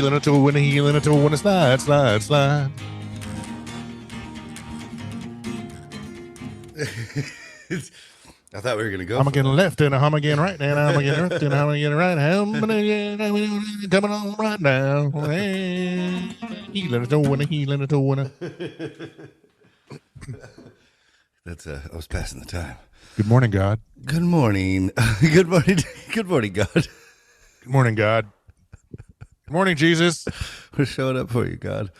healing it to a winner, healing it to a winner, slide, slide, slide. I thought we were gonna go. I'm again left and I'm again right, and I'm again left and I'm again right. Coming on right now. Healing it to a winner, healing it to a winner. That's I was passing the time. Good morning, God. Good morning. Good morning. Good morning, God. Good morning, God. Good morning, Jesus. We're showing up for you, God.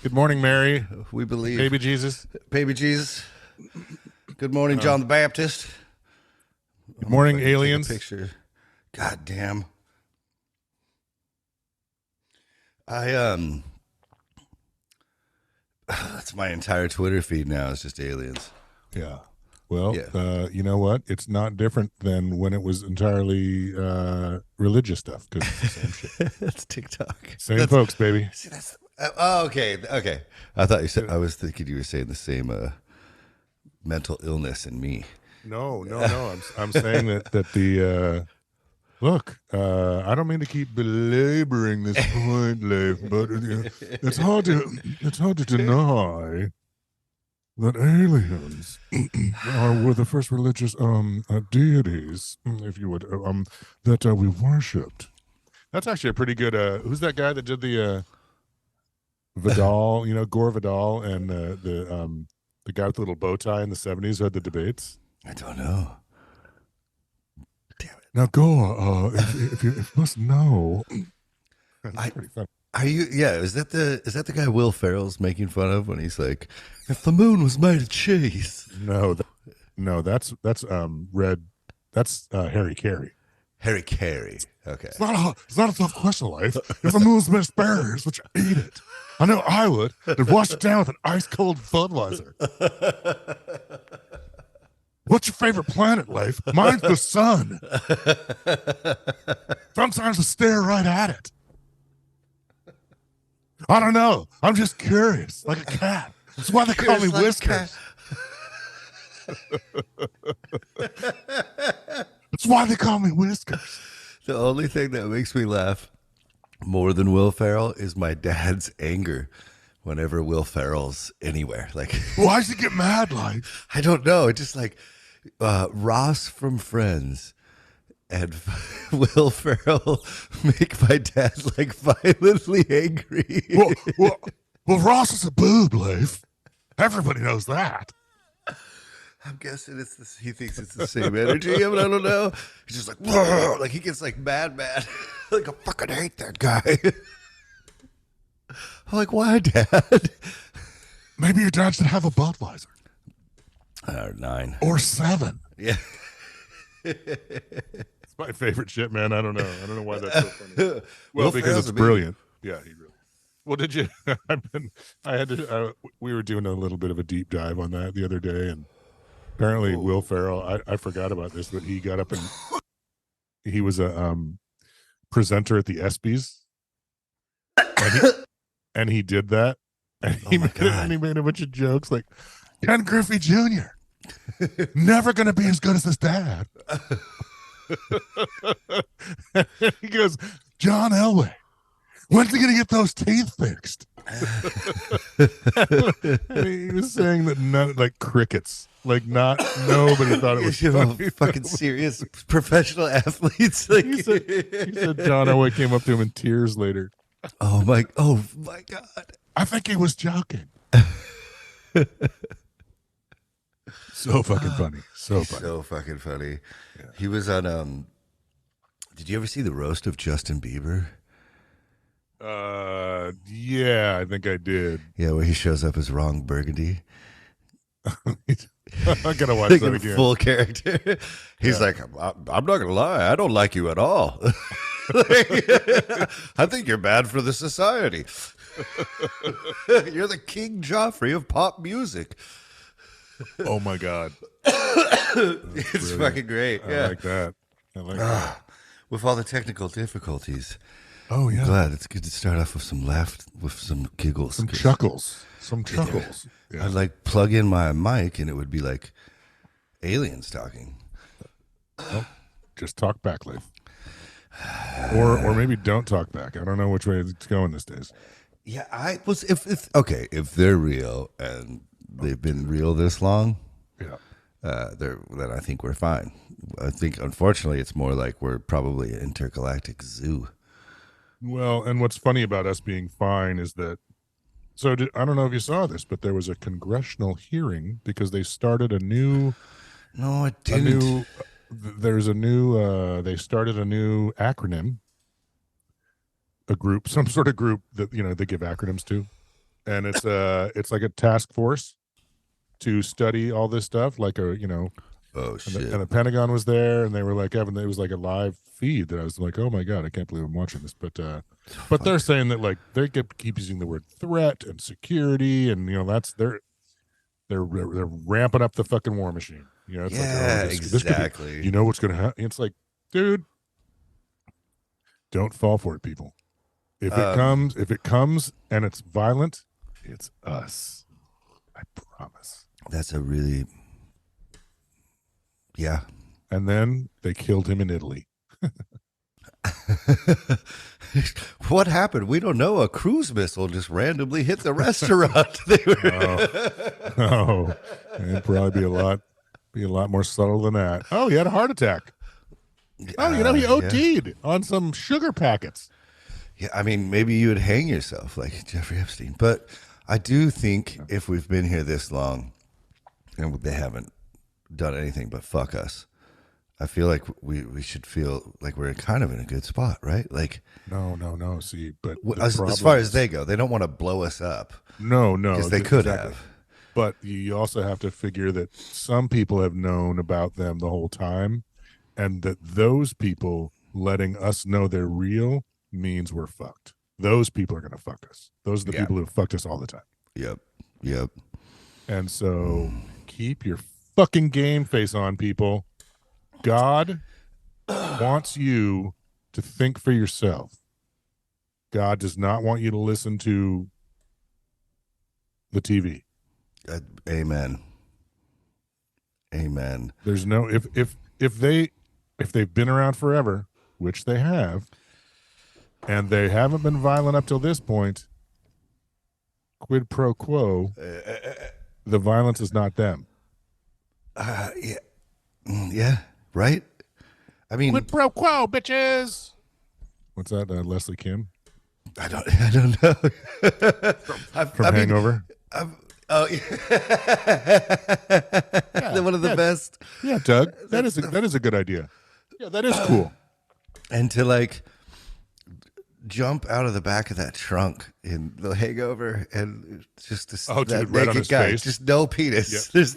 Good morning, Mary. We believe. Baby Jesus. Baby Jesus. Good morning, John the Baptist. Good morning, aliens. Picture. God damn. That's my entire Twitter feed now. It's just aliens. Yeah. Well, Yeah. You know what? It's not different than when it was entirely religious stuff, because it's the same shit. That's TikTok. Same folks, baby. See, that's okay. Okay. I thought you said. I was thinking you were saying the same mental illness in me. No. I'm saying that the look. I don't mean to keep belaboring this point, Leif, but it's hard to deny that aliens were the first religious deities, if you would, that we worshipped. That's actually a pretty good. Who's that guy that did the Vidal? Gore Vidal, and the guy with the little bow tie in the 70s who had the debates. I don't know. Damn it! Now, Gore, if you must know, that's pretty fun. Are you? Yeah. Is that the guy Will Ferrell's making fun of when he's like, if the moon was made of cheese? No, that's Red. That's Harry Carey. Harry Carey. Okay. It's not a tough question, Life. If the moon's made of asparagus, would you eat it? I know I would. I'd wash it down with an ice cold Budweiser. What's your favorite planet, Life? Mine's the sun. Sometimes I stare right at it. I don't know. I'm just curious, like a cat. That's why they call me Whiskers. That's why they call me Whiskers. The only thing that makes me laugh more than Will Ferrell is my dad's anger whenever Will Ferrell's anywhere. Like, why does he get mad? Like, I don't know. It's just like Ross from Friends and Will Ferrell make my dad like violently angry. Well, Ross is a boob, Leif. Everybody knows that. I'm guessing it's this. He thinks it's the same energy, but I don't know. He's just like he gets like mad, like I fucking hate that guy. I'm like, why, Dad? Maybe your dad should have a Budweiser. 9 or 7. Yeah. It's my favorite shit, man. I don't know why that's so funny. Well, because Ferrell's it's brilliant. Yeah, he really. Well, did you? I had to. We were doing a little bit of a deep dive on that the other day, and apparently Will Ferrell. I forgot about this, but he got up and he was a presenter at the ESPYs, and he did that, and he made a bunch of jokes like Ken Griffey Jr. never going to be as good as his dad. He goes, John Elway, when's he going to get those teeth fixed? And he was saying that none, like crickets, like nobody thought it was funny. Fucking serious professional athletes. Like he said John Elway came up to him in tears later. Oh my God. I think he was joking. So fucking funny. So fucking funny. Yeah. He was on did you ever see the roast of Justin Bieber? Yeah, I think I did. Yeah, where he shows up as Ron Burgundy. I gotta watch like that again. Full character. He's like, I'm not gonna lie, I don't like you at all. I think you're bad for the society. You're the King Joffrey of pop music. Oh my God. It's fucking great. I like that. With all the technical difficulties. Oh yeah. I'm glad. It's good to start off with some giggles. Some chuckles. Yeah. I'd like plug in my mic and it would be like aliens talking. Oh, just talk back, Leif. or maybe don't talk back. I don't know which way it's going these days. Yeah, I was if they're real and they've been real this long, Yeah. then I think we're fine. I think unfortunately it's more like we're probably an intergalactic zoo. Well, and what's funny about us being fine is that I don't know if you saw this, but there was a congressional hearing because they started a new No, I a didn't. new there's a new they started a new acronym, a group, some sort of group that they give acronyms to, and it's like a task force to study all this stuff, like Oh and shit! and the Pentagon was there, and they were like, Evan, it was like a live feed that I was like, oh my god, I can't believe I'm watching this. But they're saying that like they keep using the word threat and security, and that's they're ramping up the fucking war machine. It's like, Yeah, this could be, exactly. what's going to happen. It's like, dude, don't fall for it, people. If it comes and it's violent, it's us. I promise. That's a really, yeah. And then they killed him in Italy. What happened? We don't know. A cruise missile just randomly hit the restaurant. Oh, it'd probably be a lot more subtle than that. Oh, he had a heart attack. Oh, he OD'd on some sugar packets. Yeah, I mean, maybe you would hang yourself like Jeffrey Epstein. But I do think if we've been here this long and they haven't done anything but fuck us, I feel like we should feel like we're kind of in a good spot, right? Like no. See, but as far as they go, they don't want to blow us up. No, because they could exactly. have. But you also have to figure that some people have known about them the whole time, and that those people letting us know they're real means we're fucked. Those people are going to fuck us. Those are the people who fucked us all the time. Yep. And so keep your fucking game face on, people. God wants you to think for yourself. God does not want you to listen to the TV. Amen. There's no if they've been around forever, which they have, and they haven't been violent up till this point, quid pro quo, the violence is not them. Yeah, right? I mean, quid pro quo, bitches. What's that, Leslie Kim? I don't know. From Hangover? Oh, yeah. One of the best. Yeah, Doug, that is a good idea. Yeah, that is cool. And to like jump out of the back of that trunk in The Hangover and just that dude, right on naked his guy, face. just no penis. Yep. There's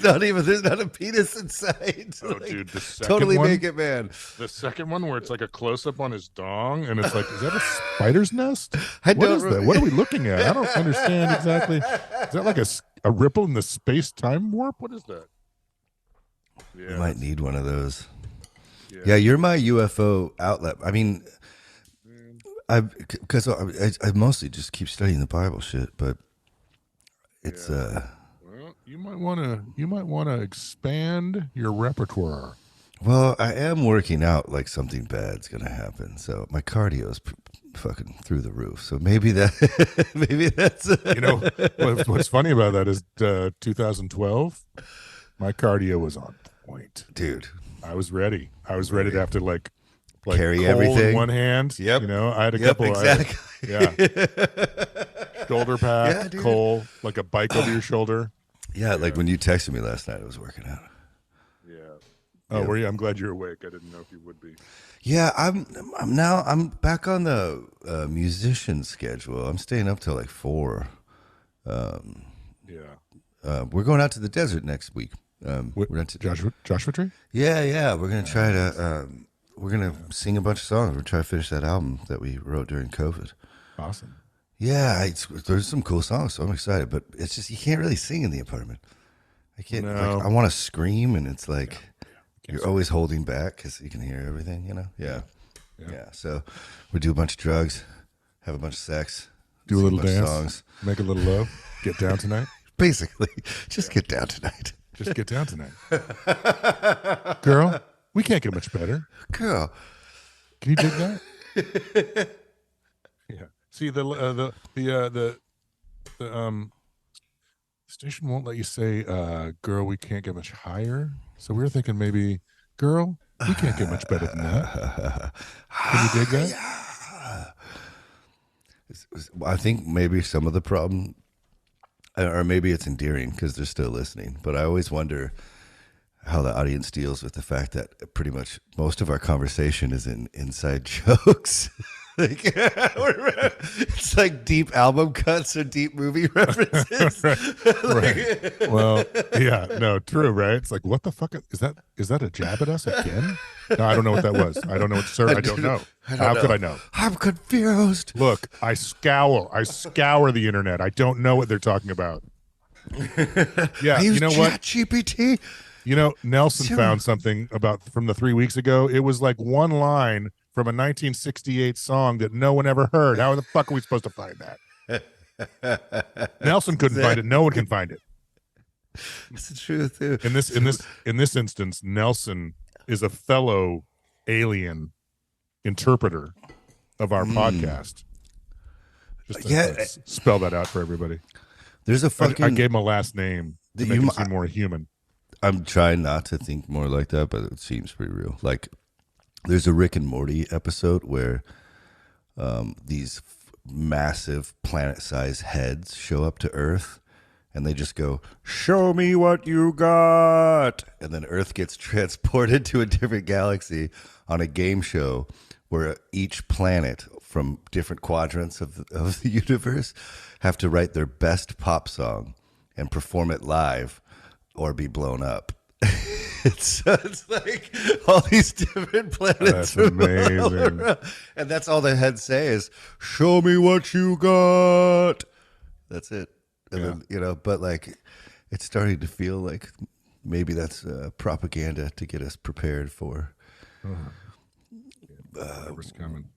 not a penis inside. Oh, like, dude, the second totally one, naked man. The second one where it's like a close up on his dong, and it's like, is that a spider's nest? What is that? What are we looking at? I don't understand exactly. Is that like a ripple in the space time warp? What is that? Yeah, you might need one of those. Yeah, you're my UFO outlet. I mean, because I mostly just keep studying the Bible shit, but it's well, you might want to expand your repertoire. Well, I am working out like something bad's gonna happen, so my cardio is fucking through the roof. So maybe that's what's funny about that is 2012, my cardio was on point, dude. I was ready to have to like carry everything in one hand. Yep. I had a couple. Exactly. Shoulder pack, coal, like a bike over your shoulder. Yeah, like when you texted me last night, I was working out. Yeah. Oh, were you? I'm glad you're awake. I didn't know if you would be. Yeah, I'm back on the musician schedule. I'm staying up till like 4. We're going out to the desert next week. We're going to Joshua Tree. Yeah. We're gonna try to. We're gonna sing a bunch of songs. We're trying to finish that album that we wrote during COVID. Awesome. Yeah, there's some cool songs, so I'm excited. But it's just you can't really sing in the apartment. I can't. No. Like, I want to scream, and it's like you're always holding back because you can hear everything. Yeah. So we do a bunch of drugs, have a bunch of sex, do a little dance, songs, make a little love, get down tonight. Basically, just get down tonight. Just get down tonight, girl. We can't get much better. Girl, Can you dig that? Yeah. See the station won't let you say, "Girl, we can't get much higher." So we were thinking maybe, "Girl, we can't get much better than that." Can you dig that? I think maybe some of the problem, or maybe it's endearing because they're still listening. But I always wonder how the audience deals with the fact that pretty much most of our conversation is in inside jokes. Like, it's like deep album cuts or deep movie references. Right. Well, yeah, no, true, right? It's like, what the fuck is that? Is that a jab at us again? No, I don't know what that was. I don't know what, sir. I don't know. How could I know? I'm confused. Look, I scour the internet. I don't know what they're talking about. Yeah, I use you know what? GPT. You know, Nelson found something about from the 3 weeks ago. It was like one line from a 1968 song that no one ever heard. How the fuck are we supposed to find that? Nelson couldn't find it. No one can find it. It's the truth, too. In this instance, Nelson is a fellow alien interpreter of our podcast. Just to spell that out for everybody. There's a fucking. I gave him a last name to make him seem more human. I'm trying not to think more like that, but it seems pretty real. Like, there's a Rick and Morty episode where these massive planet-sized heads show up to Earth, and they just go, "Show me what you got," and then Earth gets transported to a different galaxy on a game show where each planet from different quadrants of the universe have to write their best pop song and perform it live or be blown up. It's like all these different planets. That's amazing. And that's all the heads say is, "Show me what you got." That's it. And then, but like, it's starting to feel like maybe that's propaganda to get us prepared for. Whatever's coming.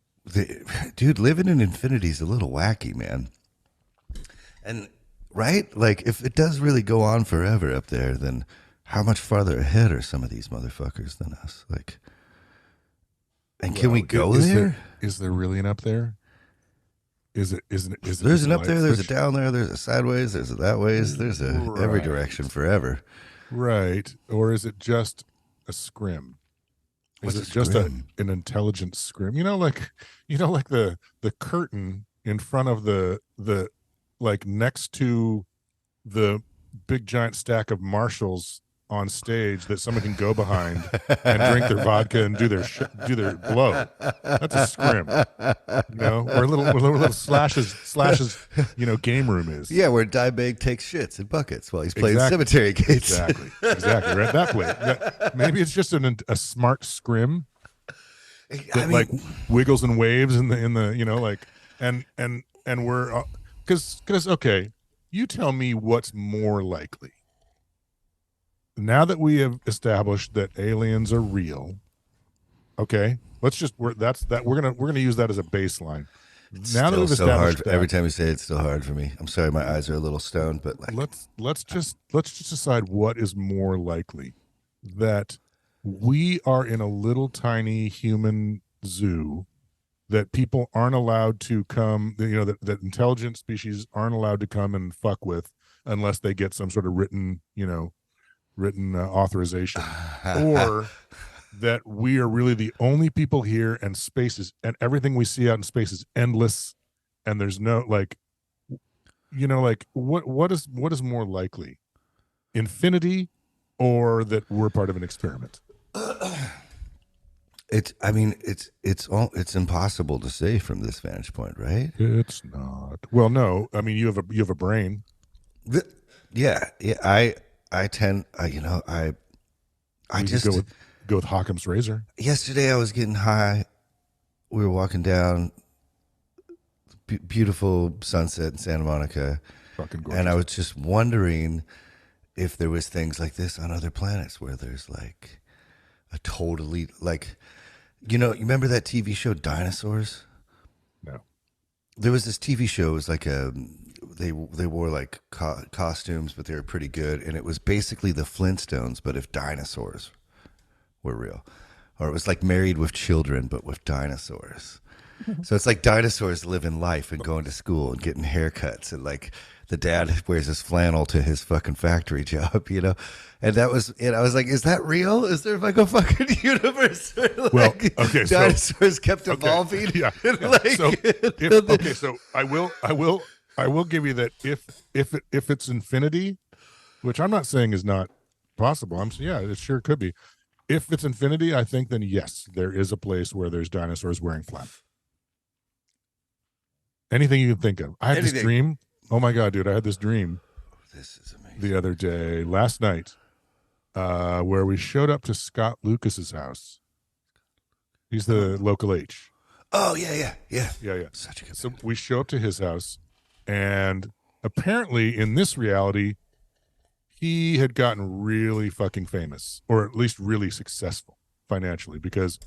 Dude, living in infinity is a little wacky, man. And right? Like, if it does really go on forever up there, then how much farther ahead are some of these motherfuckers than us? Like, and can we go there? Is there really an up there? Is it? There's an up there. There's a down there. There's a sideways. There's a that ways. There's a every direction forever. Right. Or is it just a scrim? Is it just an intelligent scrim? Like the curtain in front of the like next to the big giant stack of Marshalls on stage that someone can go behind and drink their vodka and do their blow. That's a scrim, where little slashes, game room is. Yeah, where Dimebag takes shits in buckets while he's playing cemetery gates. Exactly, right. That place. Maybe it's just a smart scrim that like wiggles and waves in the and we're because okay, you tell me what's more likely. Now that we have established that aliens are real, okay, we're gonna use that as a baseline. Now that we've established that, every time you say it, it's still hard for me. I'm sorry, my eyes are a little stoned, but like, let's just decide what is more likely, that we are in a little tiny human zoo that people aren't allowed to come, that intelligent species aren't allowed to come and fuck with unless they get some sort of written authorization, or that we are really the only people here, and space and everything we see out in space is endless, and there's no what is more likely, infinity, or that we're part of an experiment? It's impossible to say from this vantage point, right? It's not. Well, no. I mean, you have a brain. I just go with Occam's razor. Yesterday I was getting high. We were walking down beautiful sunset in Santa Monica. Fucking gorgeous. And I was just wondering if there was things like this on other planets where there's like a totally like, you remember that TV show Dinosaurs? No. There was this TV show. It was like they wore like costumes, but they were pretty good, and it was basically the Flintstones, but if dinosaurs were real. Or it was like Married with Children, but with dinosaurs. So it's like dinosaurs living life and going to school and getting haircuts, and like the dad wears his flannel to his fucking factory job, you know. And that was, and I was like, is that real? Is there like a fucking universe where like Well, okay, so- dinosaurs kept evolving? Yeah. And, Yeah. like, So okay, so I will give you that if it's infinity, which I'm not saying is not possible. I'm saying, yeah, it sure could be. If it's infinity, I think then yes, there is a place where there's dinosaurs wearing flannel. Anything you can think of. I had this Anything. dream. Oh my god, dude! I had this dream this is amazing. the other day, last night, where we showed up to Scott Lucas's house. He's the local H. Oh yeah. Yeah. Such a good. So we show up to his house, and apparently in this reality, he had gotten really fucking famous, or at least really successful financially, because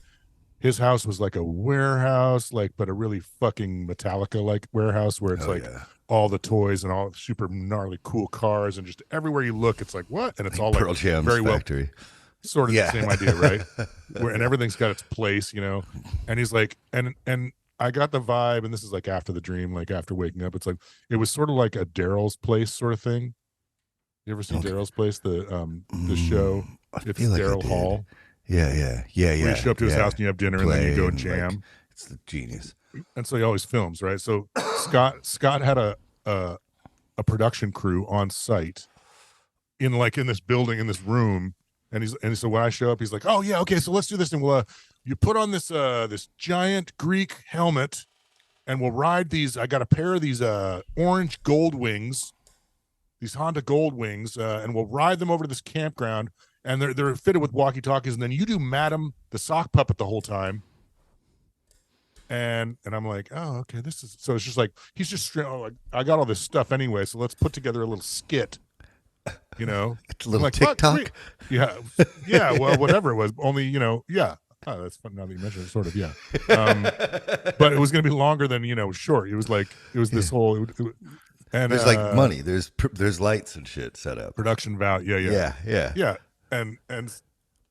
his house was like a warehouse, like, but a really fucking Metallica like warehouse where it's like all the toys and all super gnarly cool cars, and just everywhere you look, it's like what? And it's all Pearl like Jam's very factory. sort of the same idea, right? And everything's got its place, you know. And he's like, and I got the vibe, and this is like after the dream, like after waking up, it's like it was sort of like a Daryl's Place sort of thing. You ever seen Daryl's Place, the show? It's feel like I Daryl did. Hall. Yeah. Where you show up to his house and you have dinner, and then you go Play and, jam. like, it's the genius. And so he always films, right? So Scott had a production crew on site in this building, in this room, and so when I show up, he's like, "Oh yeah, okay, so let's do this, and we'll you put on this this giant Greek helmet, and we'll ride these. I got a pair of these orange gold wings, these Honda gold wings, and we'll ride them over to this campground." And they're fitted with walkie-talkies, and then you do Madam the sock puppet the whole time. And I'm like, oh, okay, this is so. It's just like he's just like, I got all this stuff anyway, so let's put together a little skit, you know. It's a little like, TikTok. Yeah, well, whatever it was, only yeah. Oh, that's fun now that you mentioned it, sort of, yeah. But it was going to be longer than short. It was like this whole. And there's like money. There's lights and shit set up. Production value. Yeah. And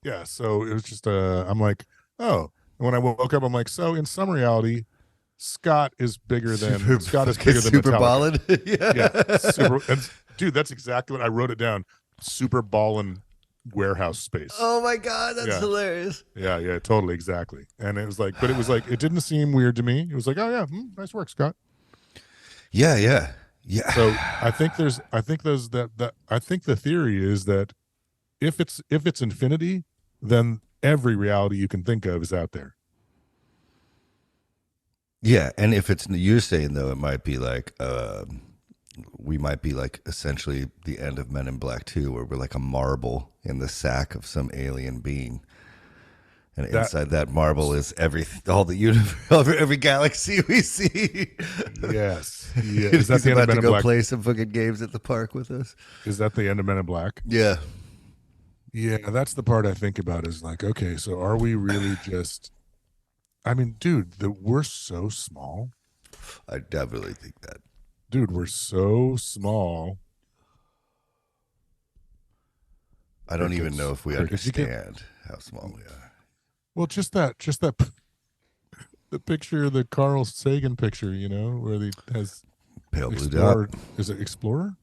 yeah, so it was just I'm like, oh, and when I woke up, I'm like, so in some reality, Scott is bigger than Super Ballin'. Yeah, super. And dude, that's exactly what I wrote it down. Super Ballin' warehouse space. Oh my god, that's hilarious. Yeah, totally, exactly. And it was like, but it was like, it didn't seem weird to me. It was like, oh yeah, nice work, Scott. Yeah. So I think the theory is that if it's infinity, then every reality you can think of is out there. Yeah, and if it's, you're saying though, it might be like we might be like essentially the end of Men in Black 2, where we're like a marble in the sack of some alien being. And inside that marble is all the universe, every galaxy we see. Yes. Yeah. Is that the end of Men in Black? Play some fucking games at the park with us. Is that the end of Men in Black? Yeah. Yeah, that's the part I think about is like, okay, so are we really just, I mean, dude, we're so small. I definitely think that. Dude, we're so small. I don't even know if we understand how small we are. Well, just that the picture, the Carl Sagan picture, where he has Pale Blue Dot. Is it Explorer?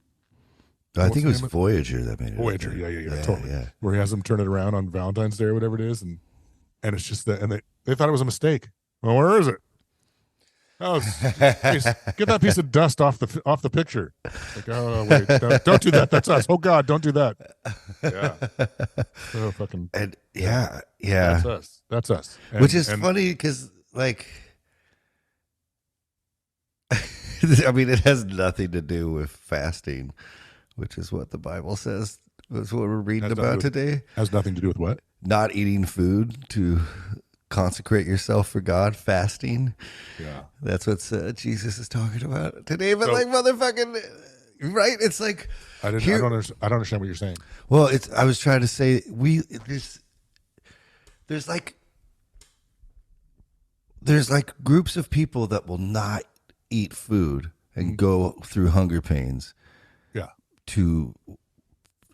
I think it was Voyager that made it. Voyager, yeah, totally. Yeah. Where he has them turn it around on Valentine's Day or whatever it is, and it's just that, and they thought it was a mistake. Well, where is it? Oh, get that piece of dust off the picture. Like, oh wait, don't do that. That's us. Oh God, don't do that. Yeah. So fucking. And yeah. That's us. Which is funny because, like, I mean, it has nothing to do with fasting, which is what the Bible says. That's what we're reading about today. Has nothing to do with what? Not eating food to consecrate yourself for God, fasting. Yeah, that's what Jesus is talking about today. But like, motherfucking, right? It's like I don't understand what you're saying. Well, I was trying to say there's like groups of people that will not eat food and go through hunger pains. Yeah. To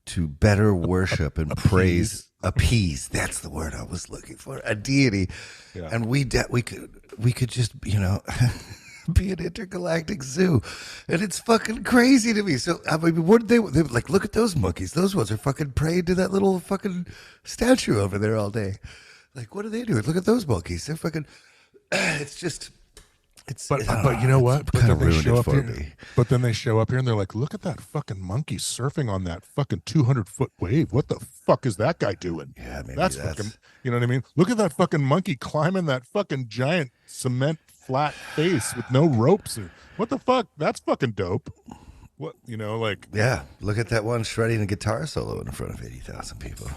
to better worship and praise, appease. That's the word I was looking for. A deity, Yeah. and we could just be an intergalactic zoo, and it's fucking crazy to me. So I mean, what did they like? Look at those monkeys. Those ones are fucking praying to that little fucking statue over there all day. Like, what are they doing? Look at those monkeys. They're fucking. It's just. But you know what? But then they show up here. Me. But then they show up here and they're like, look at that fucking monkey surfing on that fucking 200-foot wave. What the fuck is that guy doing? Yeah, maybe that's fucking. You know what I mean? Look at that fucking monkey climbing that fucking giant cement flat face with no ropes. What the fuck? That's fucking dope. What like? Yeah, look at that one shredding a guitar solo in front of 80,000 people.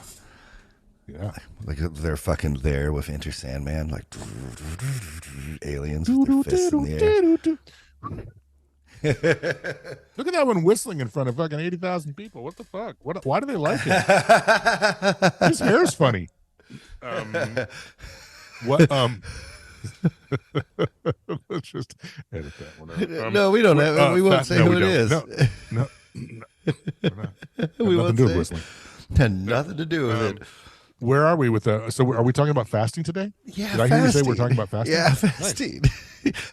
Yeah, like they're fucking there with Enter Sandman, like aliens with their fists in the air. Look at that one whistling in front of fucking 80,000 people. What the fuck? Why do they like it? His hair's funny. What? Let's just edit that one out. No, we don't have. We won't say who it is. No. We won't say. Whistling. Had nothing to do with it. Where are we with so are we talking about fasting today? Yeah, did I hear you say we're talking about fasting? Yeah, fasting.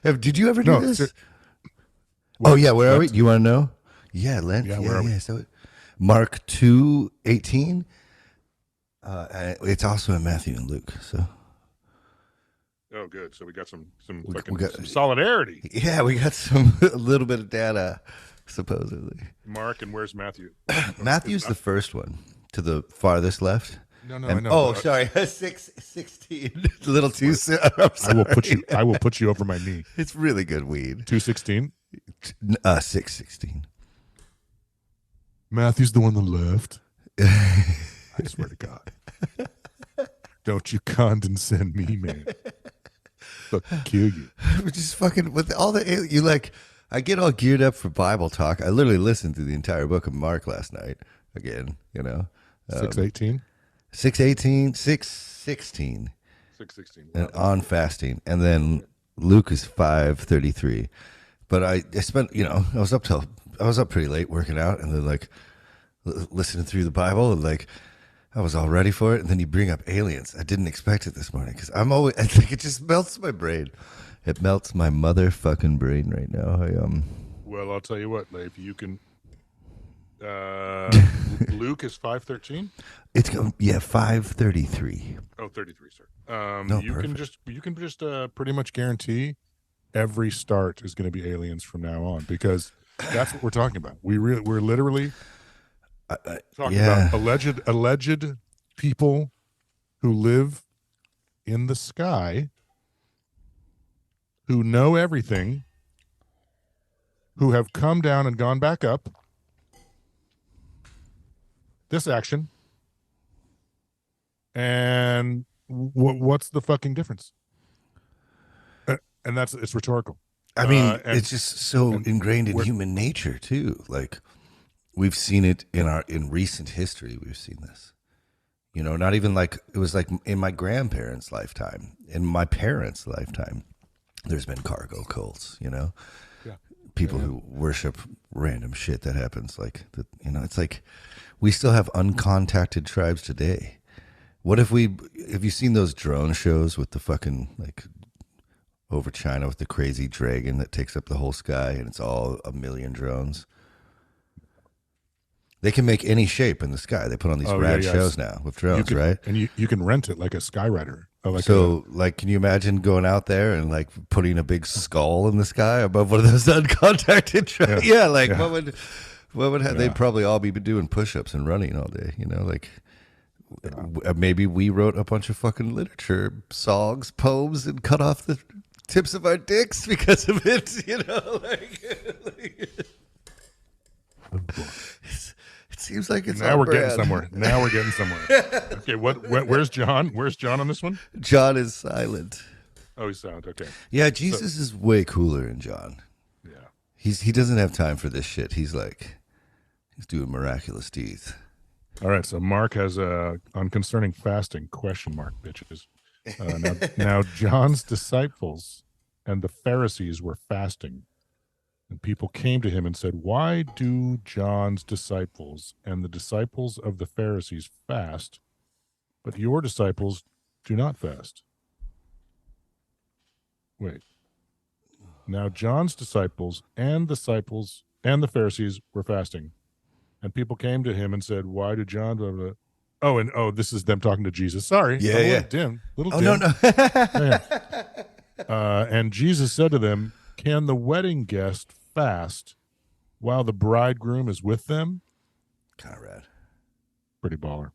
Nice. Did you ever do this? What, yeah, where are we? You want to know? Yeah, Lent. Yeah, where are we? So Mark 2:18. It's also in Matthew and Luke. So. Oh, good. So we got some some solidarity. Yeah, we got a little bit of data, supposedly. Mark, and where's Matthew? Matthew's the first one to the farthest left. No, I know. Oh, sorry, 6:16. A little too soon. I will put you over my knee. It's really good weed. 2:16. 6:16. Matthew's the one on the left. I swear to God. Don't you condescend me, man. Fucking kill you. Just fucking with all the you like. I get all geared up for Bible talk. I literally listened to the entire book of Mark last night. Again, 6:18. 6:18, 6:16. 6:16. And on fasting. And then Luke is 5:33. But I spent, I was up pretty late working out and then like listening through the Bible and like I was all ready for it. And then you bring up aliens. I didn't expect it this morning because I think it just melts my brain. It melts my motherfucking brain right now. Well, I'll tell you what, Leif, you can Luke is 5:13. It's 5:33. Oh, 33, sir. You can just pretty much guarantee every start is going to be aliens from now on because that's what we're talking about. We're literally talking about alleged people who live in the sky, who know everything, who have come down and gone back up. This action. And what's the fucking difference? And it's rhetorical. I mean, it's just so ingrained in human nature too. Like we've seen it in recent history. We've seen this. Not even like it was like in my grandparents' lifetime, in my parents' lifetime. There's been cargo cults. Yeah. People who worship random shit that happens. Like it's like we still have uncontacted tribes today. What if have you seen those drone shows with the fucking like over China with the crazy dragon that takes up the whole sky and it's all 1 million drones? They can make any shape in the sky. They put on these rad shows now with drones, right? And you can rent it like a Skyrider. Can you imagine going out there and like putting a big skull in the sky above one of those uncontacted drones? Yeah, what would they'd probably all be doing push-ups and running all day, like maybe we wrote a bunch of fucking literature, songs, poems, and cut off the tips of our dicks because of it, It seems like it's now we're getting somewhere. Okay, where's John? Where's John on this one? John is silent. Oh, he's silent. Okay. Yeah, Jesus is way cooler than John. Yeah. He doesn't have time for this shit. He's doing miraculous deeds. All right, so Mark has on concerning fasting, question mark, bitches. Now John's disciples and the Pharisees were fasting. And people came to him and said, "Why do John's disciples and the disciples of the Pharisees fast, but your disciples do not fast?" Wait. Now John's disciples and the Pharisees were fasting. And people came to him and said, "Why did John?" Blah, blah, blah. Oh, and this is them talking to Jesus. Sorry, Yeah, I'm a yeah. little dim. Little Oh, dim. no. Yeah. And Jesus said to them, "Can the wedding guest fast while the bridegroom is with them?" Kind of rad. Pretty baller.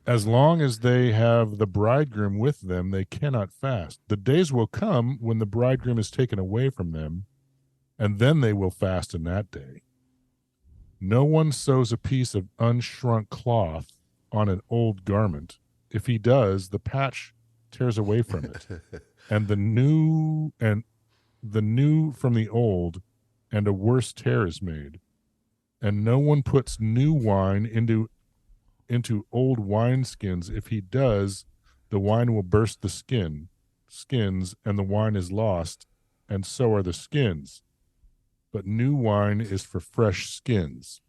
As long as they have the bridegroom with them, they cannot fast. The days will come when the bridegroom is taken away from them, and then they will fast in that day. No one sews a piece of unshrunk cloth on an old garment. If he does, the patch tears away from it, and the new from the old, and a worse tear is made. And no one puts new wine into old wineskins. If he does, the wine will burst the skins, and the wine is lost, and so are the skins. But new wine is for fresh skins.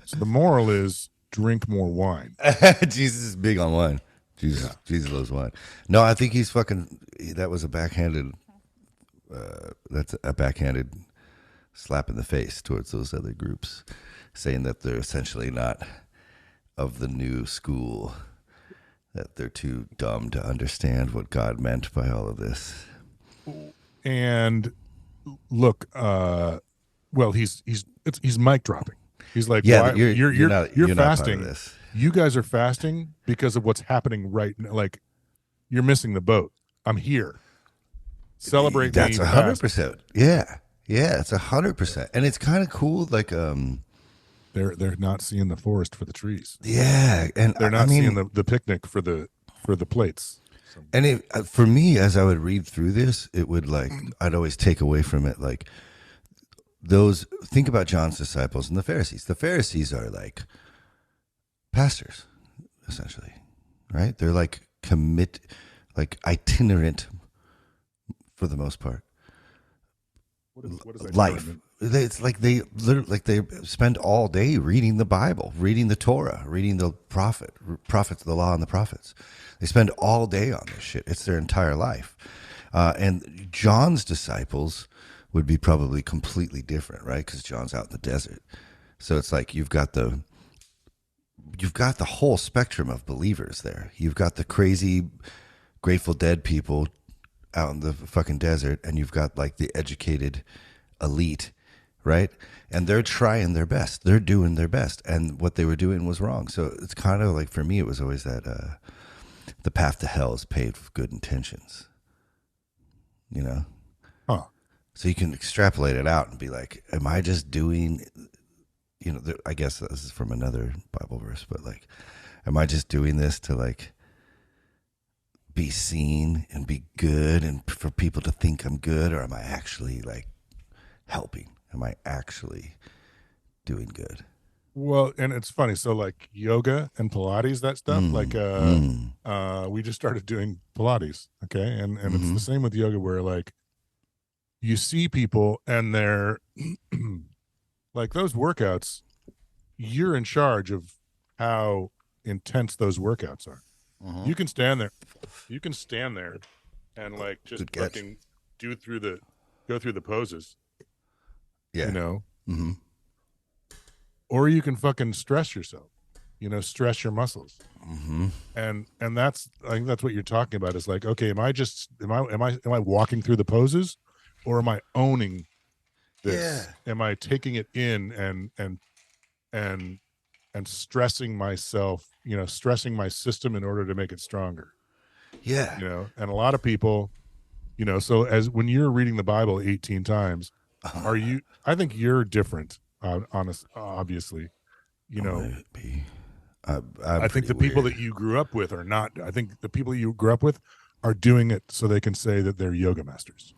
So the moral is drink more wine. Jesus is big on wine. Jesus loves wine. No, I think he's fucking. That was a backhanded. That's a backhanded slap in the face towards those other groups, saying that they're essentially not of the new school, that they're too dumb to understand what God meant by all of this. And look, well, he's mic dropping. He's like, Yeah, "Why you're not part fasting? of this. You guys are fasting because of what's happening right now. Like, you're missing the boat. I'm here. Celebrate That's me. 100%. Yeah, it's 100%, and it's kind of cool. Like, They're not seeing the forest for the trees. yeah, and They're not seeing the picnic for the plates. So. And for me, as I would read through this, it would I'd always take away from it think about John's disciples and the Pharisees. The Pharisees are like pastors, essentially, right? They're like itinerant for the most part. What is life? It's like they spend all day reading the Bible, reading the Torah, reading the prophets, the law and the prophets. They spend all day on this shit. It's their entire life. And John's disciples would be probably completely different, right? Because John's out in the desert. So it's like you've got the whole spectrum of believers there. You've got the crazy Grateful Dead people out in the fucking desert, and you've got like the educated elite, right? And they're trying their best. They're doing their best. And what they were doing was wrong. So it's kind of like, for me, it was always that the path to hell is paved with good intentions, you know? Huh. So you can extrapolate it out and be like, am I just doing, I guess this is from another Bible verse, but like, am I just doing this to like be seen and be good and for people to think I'm good, or am I actually like helping? Am I actually doing good? Well, and it's funny. So like yoga and Pilates, that stuff, we just started doing Pilates. Okay. And it's the same with yoga, where like you see people and they're like, those workouts, you're in charge of how intense those workouts are. You can stand there and like just fucking go through the poses. Yeah. Or you can fucking stress yourself, stress your muscles. And that's, I think that's what you're talking about, is like, okay, am I walking through the poses, or am I owning this? Yeah. Am I taking it in and stressing myself, stressing my system in order to make it stronger? Yeah. And a lot of people, so as when you're reading the Bible 18 times, I think you're different, obviously, I think the people that you grew up with are not. I think the people you grew up with are doing it so they can say that they're yoga masters.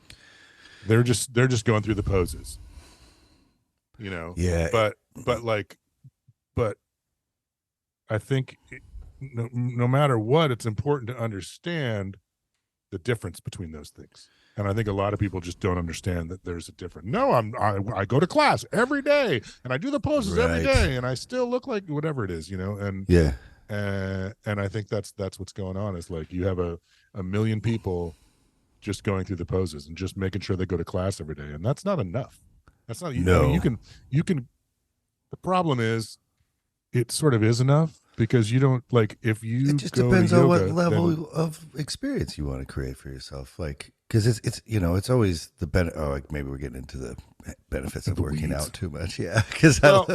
They're just going through the poses, Yeah. But I think no matter what, it's important to understand the difference between those things. And I think a lot of people just don't understand that there's a difference. No, I go to class every day and I do the poses every Right. day and I still look like whatever it is, Yeah. and I think that's what's going on. Is like you have a million people just going through the poses and just making sure they go to class every day, and that's not enough. That's not. I mean, No. you can. The problem is, it sort of is enough because you don't like if you It just go to depends on what yoga, level then of experience you want to create for yourself. Like, because it's it's always the benefit. Oh, like maybe we're getting into the benefits of the working weeds. out too much. Yeah, because Well,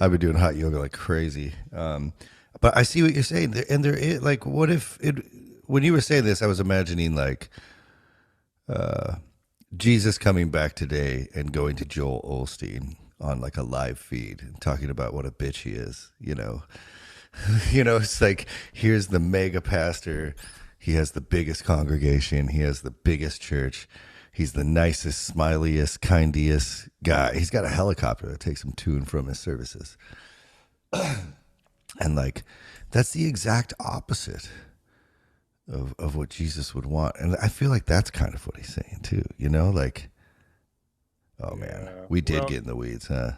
I've been doing hot yoga like crazy. But I see what you're saying, and there is like, what if it? When you were saying this, I was imagining like Jesus coming back today and going to Joel Osteen on like a live feed and talking about what a bitch he is, it's like, here's the mega pastor. He has the biggest congregation. He has the biggest church. He's the nicest, smiliest, kindest guy. He's got a helicopter that takes him to and from his services. And like, that's the exact opposite of what Jesus would want. And I feel like that's kind of what he's saying too, like, oh man, we did get in the weeds, huh?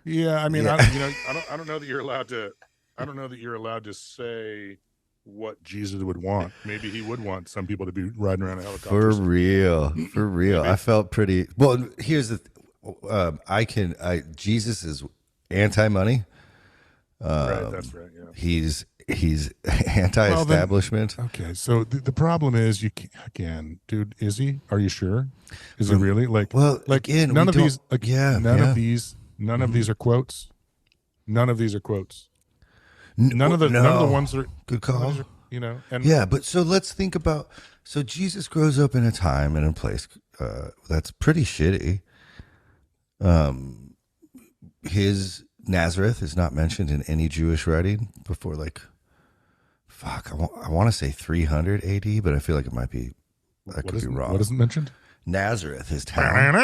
Yeah, I mean, Yeah. I don't know that you're allowed to. I don't know that you're allowed to say what Jesus would want. Maybe he would want some people to be riding around a helicopter. For real. Maybe. I felt pretty. Well, here's the. Jesus is anti-money. Right, that's right. Yeah. He's anti-establishment. Well, then, okay, so the problem is you can't, again, dude. Is he? Are you sure? Is he really like? Well, like again, none of these. Like, yeah, none yeah. of these. None of these are quotes. None of these are quotes. None of the ones are good call. And Yeah, but so let's think about. So Jesus grows up in a time and a place that's pretty shitty. His Nazareth is not mentioned in any Jewish writing before, like, fuck, I want to say 300 AD, but I feel like it might be, that could be wrong. What isn't mentioned? Nazareth, his town.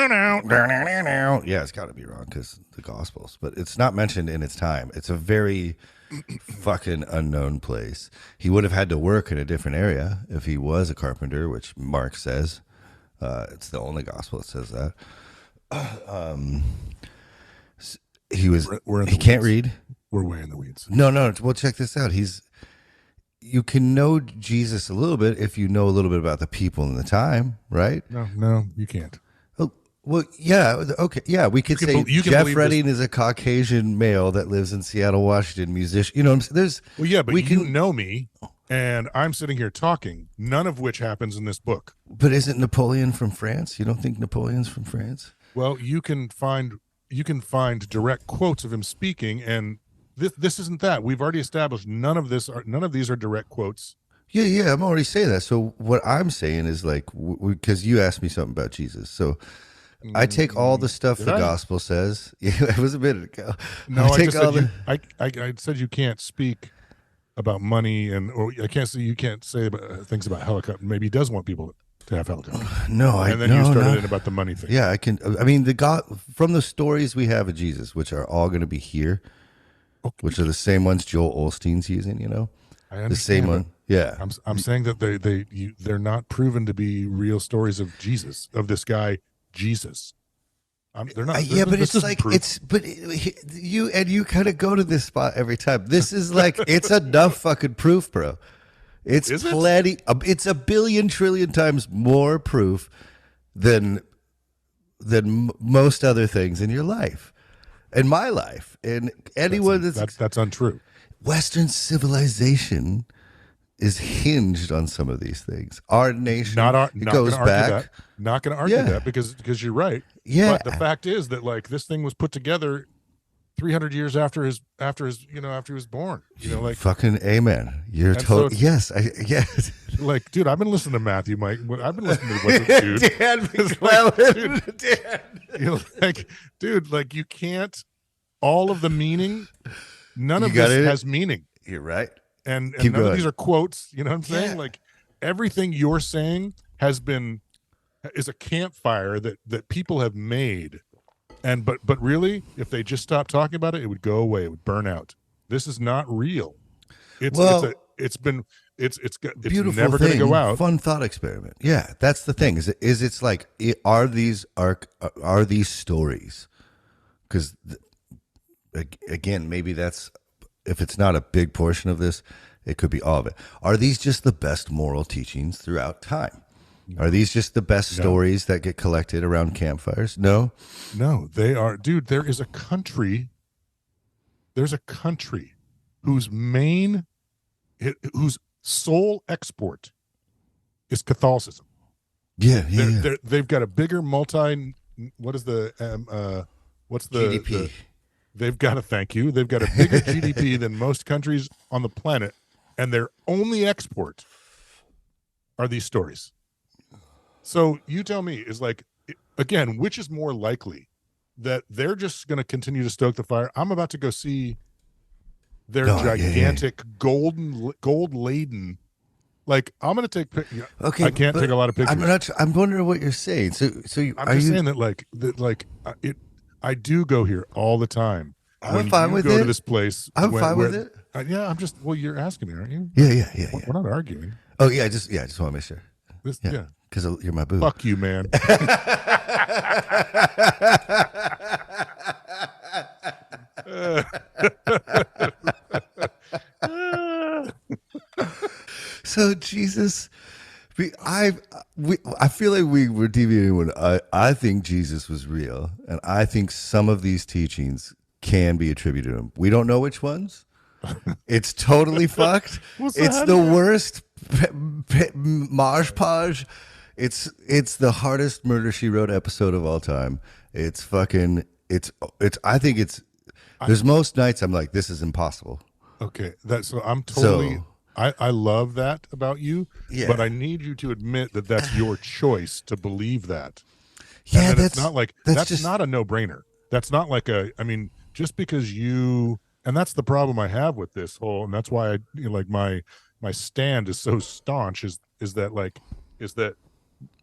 Yeah, it's got to be wrong because the Gospels, but it's not mentioned in its time. It's a very fucking unknown place. He would have had to work in a different area if he was a carpenter, which Mark says. It's the only Gospel that says that. He can't read. We're way in the weeds. No. Well, check this out. You can know Jesus a little bit if you know a little bit about the people in the time, right? No, you can't. Oh, well, yeah, okay, yeah. We could say Jeff Redding is a Caucasian male that lives in Seattle, Washington, musician. You know what I'm saying? There's well, yeah, but you know me, and I'm sitting here talking, none of which happens in this book. But isn't Napoleon from France? You don't think Napoleon's from France? Well, you can find direct quotes of him speaking, and this isn't that. We've already established none of these are direct quotes. Yeah, I'm already saying that. So what I'm saying is like, because you asked me something about Jesus, so I take all the stuff the gospel says. Yeah, it was a minute ago. No, I said you can't speak about money, or I can't say you can't say things about helicopter. Maybe he does want people to have helicopters. And then you started in about the money thing. Yeah, I can. I mean, from the stories we have of Jesus, which are all going to be here, which are the same ones Joel Osteen's using. I understand the same one. Yeah, I'm saying that they're not proven to be real stories of Jesus, of this guy Jesus. They're not. Yeah, but it's like proof. You kind of go to this spot every time. This is like it's enough fucking proof, bro. It's plenty. It's a billion trillion times more proof than most other things in your life, in my life, and anyone that's untrue. Western civilization is hinged on some of these things. Our nation goes back. Not going to argue that because you're right. Yeah, but the fact is that like this thing was put together 300 years after he was born. Like fucking amen. You're totally yes. Like, dude, I've been listening to Matthew, Mike. I've been listening to what dude. Dan dude, like you can't. All of the meaning, none of this has meaning. You're right. And none of these are quotes. You know what I'm saying? Yeah. Like everything you're saying is a campfire that people have made. And but really, if they just stopped talking about it, it would go away. It would burn out. This is not real. It's been it's Beautiful never going to thing, go out. fun thought experiment. Yeah, that's the thing. It's like are these stories? Because again, maybe that's if it's not a big portion of this, it could be all of it. Are these just the best moral teachings throughout time? Are these just the best stories that get collected around campfires? No, No, they are, dude. There's a country whose whose sole export is Catholicism. yeah, yeah. They've got a bigger what is the what's GDP. they've got a thank you. They've got a bigger GDP than most countries on the planet, and their only export are these stories. So you tell me, is like, again, which is more likely that they're just going to continue to stoke the fire? I'm about to go see their gigantic gold laden. Like, I'm going to take. Okay, I can't take a lot of pictures. I'm wondering what you're saying. I'm just saying that, I do go here all the time. I'm fine with go it. to this place, I'm fine with it. Yeah, I'm just. Well, you're asking me, aren't you? Yeah. We're not arguing. Oh yeah, I just want to make sure. Yeah. Because you're my boo. Fuck you, man. So Jesus, I feel like we were deviating when I think Jesus was real, and I think some of these teachings can be attributed to him. We don't know which ones. It's totally fucked. It's the worst Marge Podge. It's the hardest Murder She Wrote episode of all time. It's fucking I think there's most nights I'm like, this is impossible. Okay. I'm totally I love that about you, but I need you to admit that that's your choice to believe that. Yeah, and it's not like that's not a no-brainer. That's not like just because and that's the problem I have with this whole, and that's why my stand is so staunch is that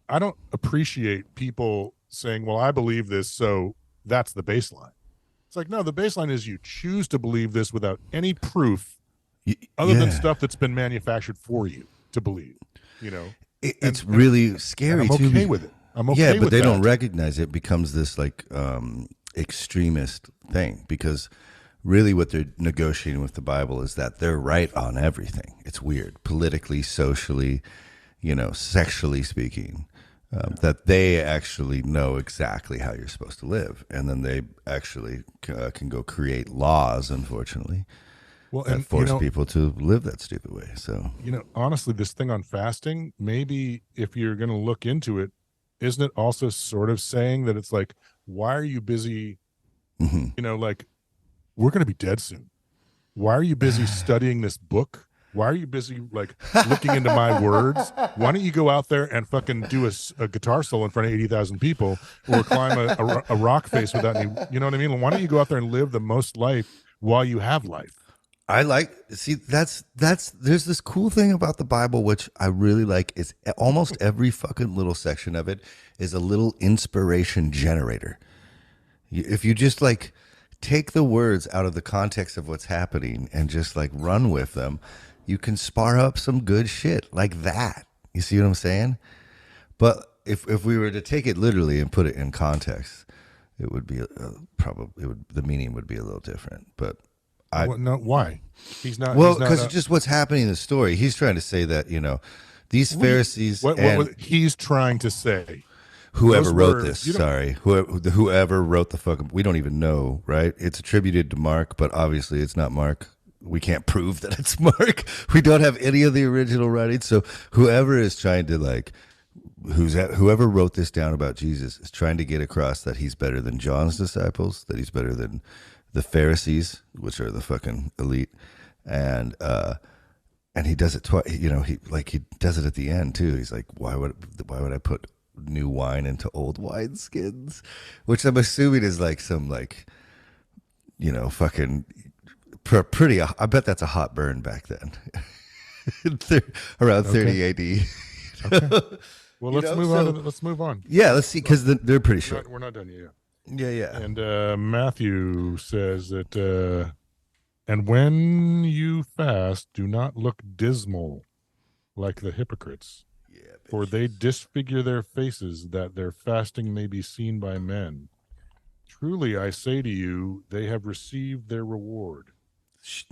I don't appreciate people saying, well, I believe this, so that's the baseline. It's like, no, the baseline is you choose to believe this without any proof other than stuff that's been manufactured for you to believe, It's really scary. I'm okay with it. I'm okay with but they that. don't recognize it becomes this extremist thing, because really what they're negotiating with the Bible is that they're right on everything. It's weird, politically, socially, sexually speaking, that they actually know exactly how you're supposed to live. And then they actually can go create laws, unfortunately, that force people to live that stupid way. So, honestly, this thing on fasting, maybe if you're going to look into it, isn't it also sort of saying that it's like, why are you busy, we're going to be dead soon. Why are you busy studying this book? Why are you busy looking into my words? Why don't you go out there and fucking do a guitar solo in front of 80,000 people, or climb a rock face without any, you know what I mean? Why don't you go out there and live the most life while you have life? There's this cool thing about the Bible, which I really like, is almost every fucking little section of it is a little inspiration generator. If you just take the words out of the context of what's happening and just run with them, you can spar up some good shit like that. You see what I'm saying? But if we were to take it literally and put it in context, it would be the meaning would be a little different. But why? He's not. Well, because just what's happening in the story. He's trying to say that these Pharisees. What he's trying to say? Whoever wrote this, whoever wrote the fucking, we don't even know, right? It's attributed to Mark, but obviously it's not Mark. We can't prove that it's Mark. We don't have any of the original writings. So whoever is trying to whoever wrote this down about Jesus is trying to get across that he's better than John's disciples, that he's better than the Pharisees, which are the fucking elite, and he does it twice. He does it at the end too. He's like, why would I put new wine into old wine skins? Which I'm assuming is some fucking pretty. I bet that's a hot burn back then, around 30 AD. Okay. Well, let's move on. Yeah, let's see, because they're pretty short. We're not done yet. Yeah. And Matthew says that, and when you fast, do not look dismal like the hypocrites. Yeah, For bitches. they disfigure their faces, that their fasting may be seen by men. Truly, I say to you, they have received their reward.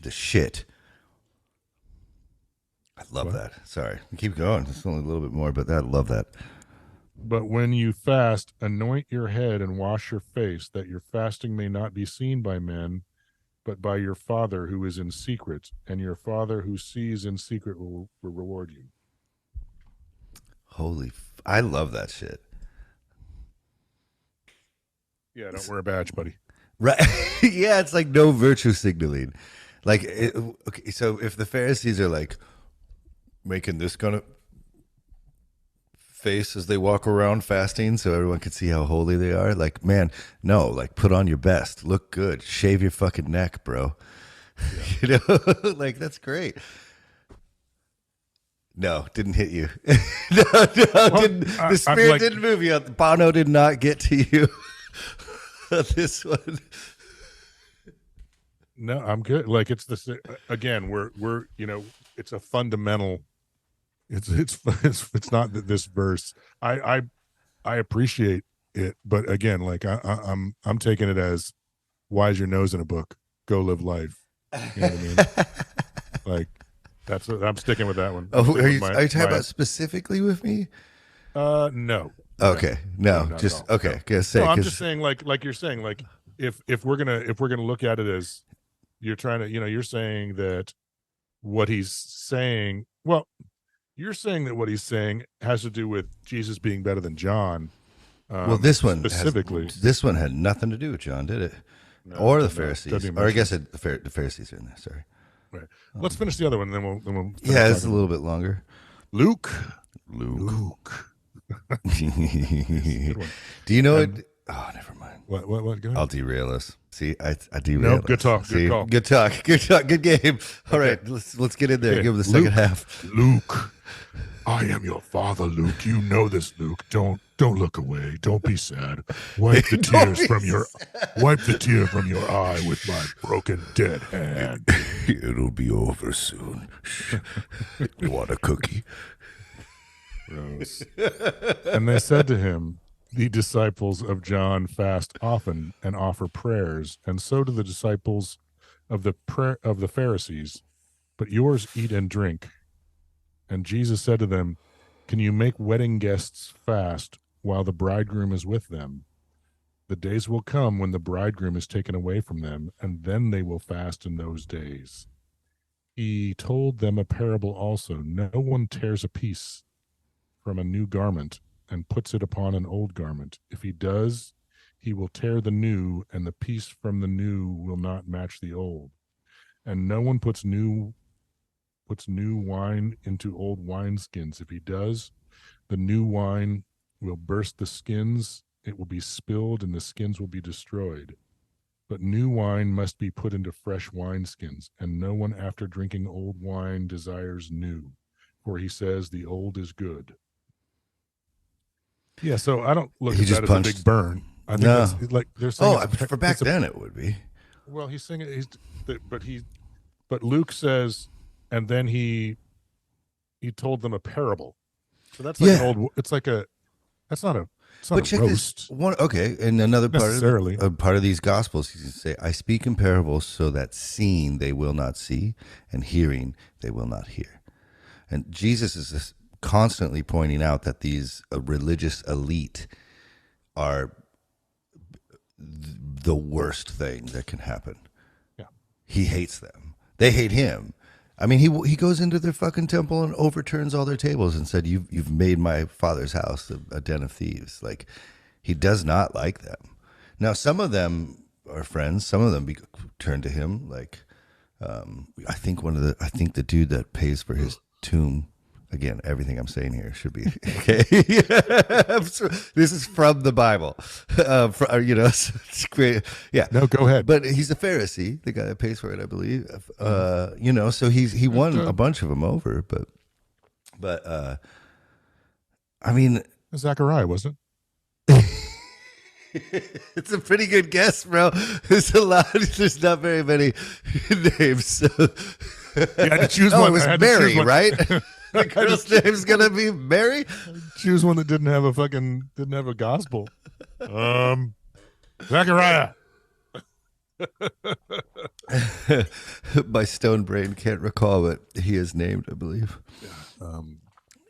The shit. I love What? that. Sorry. Keep going. It's only a little bit more, but I love that. But when you fast, anoint your head and wash your face, that your fasting may not be seen by men, but by your Father who is in secret, and your Father who sees in secret will reward you. I love that shit. Yeah, don't wear a badge, buddy. Right. Yeah, it's like no virtue signaling. Like, okay, so if the Pharisees are like making this kind of face as they walk around fasting so everyone can see how holy they are, like, man, no, like, put on your best, look good, shave your fucking neck, bro. Yeah. You know, like, that's great. No, didn't hit you. No, well, didn't. The spirit didn't move you. Bono did not get to you. This one. No, I'm good. Like, it's the again. We're it's a fundamental. It's not that this verse. I appreciate it, but again, like I'm taking it as, why is your nose in a book? Go live life. You know what I mean? Like, I'm sticking with that one. Oh, are you talking about specifically with me? No. Okay, no, just okay. No. Gonna say, no, I'm just saying, like you're saying, like if we're gonna look at it as you're trying to, you're saying that what he's saying. Well, you're saying that what he's saying has to do with Jesus being better than John. Well, this one specifically, this one had nothing to do with John, did it? No, or the Pharisees, or I guess the Pharisees are in there. Sorry. Right. Let's finish the other one, and then we'll. Yeah, it's a little bit longer. Luke. Do you know it? Oh, never mind. What? Go ahead. I'll derail us. See, I derail. No, good talk. See? Good call. Good talk. Good talk. Good game. All right, let's get in there. Okay. Give him the second half. Luke, I am your father, Luke. You know this, Luke. Don't look away. Don't be sad. Wipe the tears from your eye with my broken dead hand. It'll be over soon. You want a cookie? Gross. And they said to him, the disciples of John fast often and offer prayers, and so do the disciples of the Pharisees, but yours eat and drink. And Jesus said to them, can you make wedding guests fast while the bridegroom is with them? The days will come when the bridegroom is taken away from them, and then they will fast in those days. He told them a parable also. No one tears a piece from a new garment and puts it upon an old garment. If he does, he will tear the new, and the piece from the new will not match the old. And no one puts new wine into old wineskins. If he does, the new wine will burst the skins, it will be spilled, and the skins will be destroyed. But new wine must be put into fresh wineskins, and no one after drinking old wine desires new, for he says the old is good. Yeah, so I don't look at that as a big burn. I think that's like they're saying. For back then it would be. Well, he's saying it. But Luke says, and then he told them a parable. So that's like an old. It's like a. That's not a. It's not a roast. Okay, and another part of these gospels, he say, "I speak in parables, so that seeing they will not see, and hearing they will not hear." And Jesus is constantly pointing out that these religious elite are the worst thing that can happen. Yeah, he hates them. They hate him. I mean, he goes into their fucking temple and overturns all their tables and said, "You've made my father's house a den of thieves." Like, he does not like them. Now, some of them are friends. Some of them turn to him. Like, I think the dude that pays for his tomb. Again, everything I'm saying here should be okay. This is from the Bible, it's great. Yeah, no, go ahead. But he's a Pharisee, the guy that pays for it, I believe. So he won a bunch of them over. But I mean, Zachariah, wasn't it? It's a pretty good guess, bro. There's a lot. There's not very many names. So. Yeah, I had to choose one. It was Mary, right? The girl's name's gonna be Mary. Choose one that didn't have a gospel. Zechariah. My stone brain can't recall, but he is named, I believe.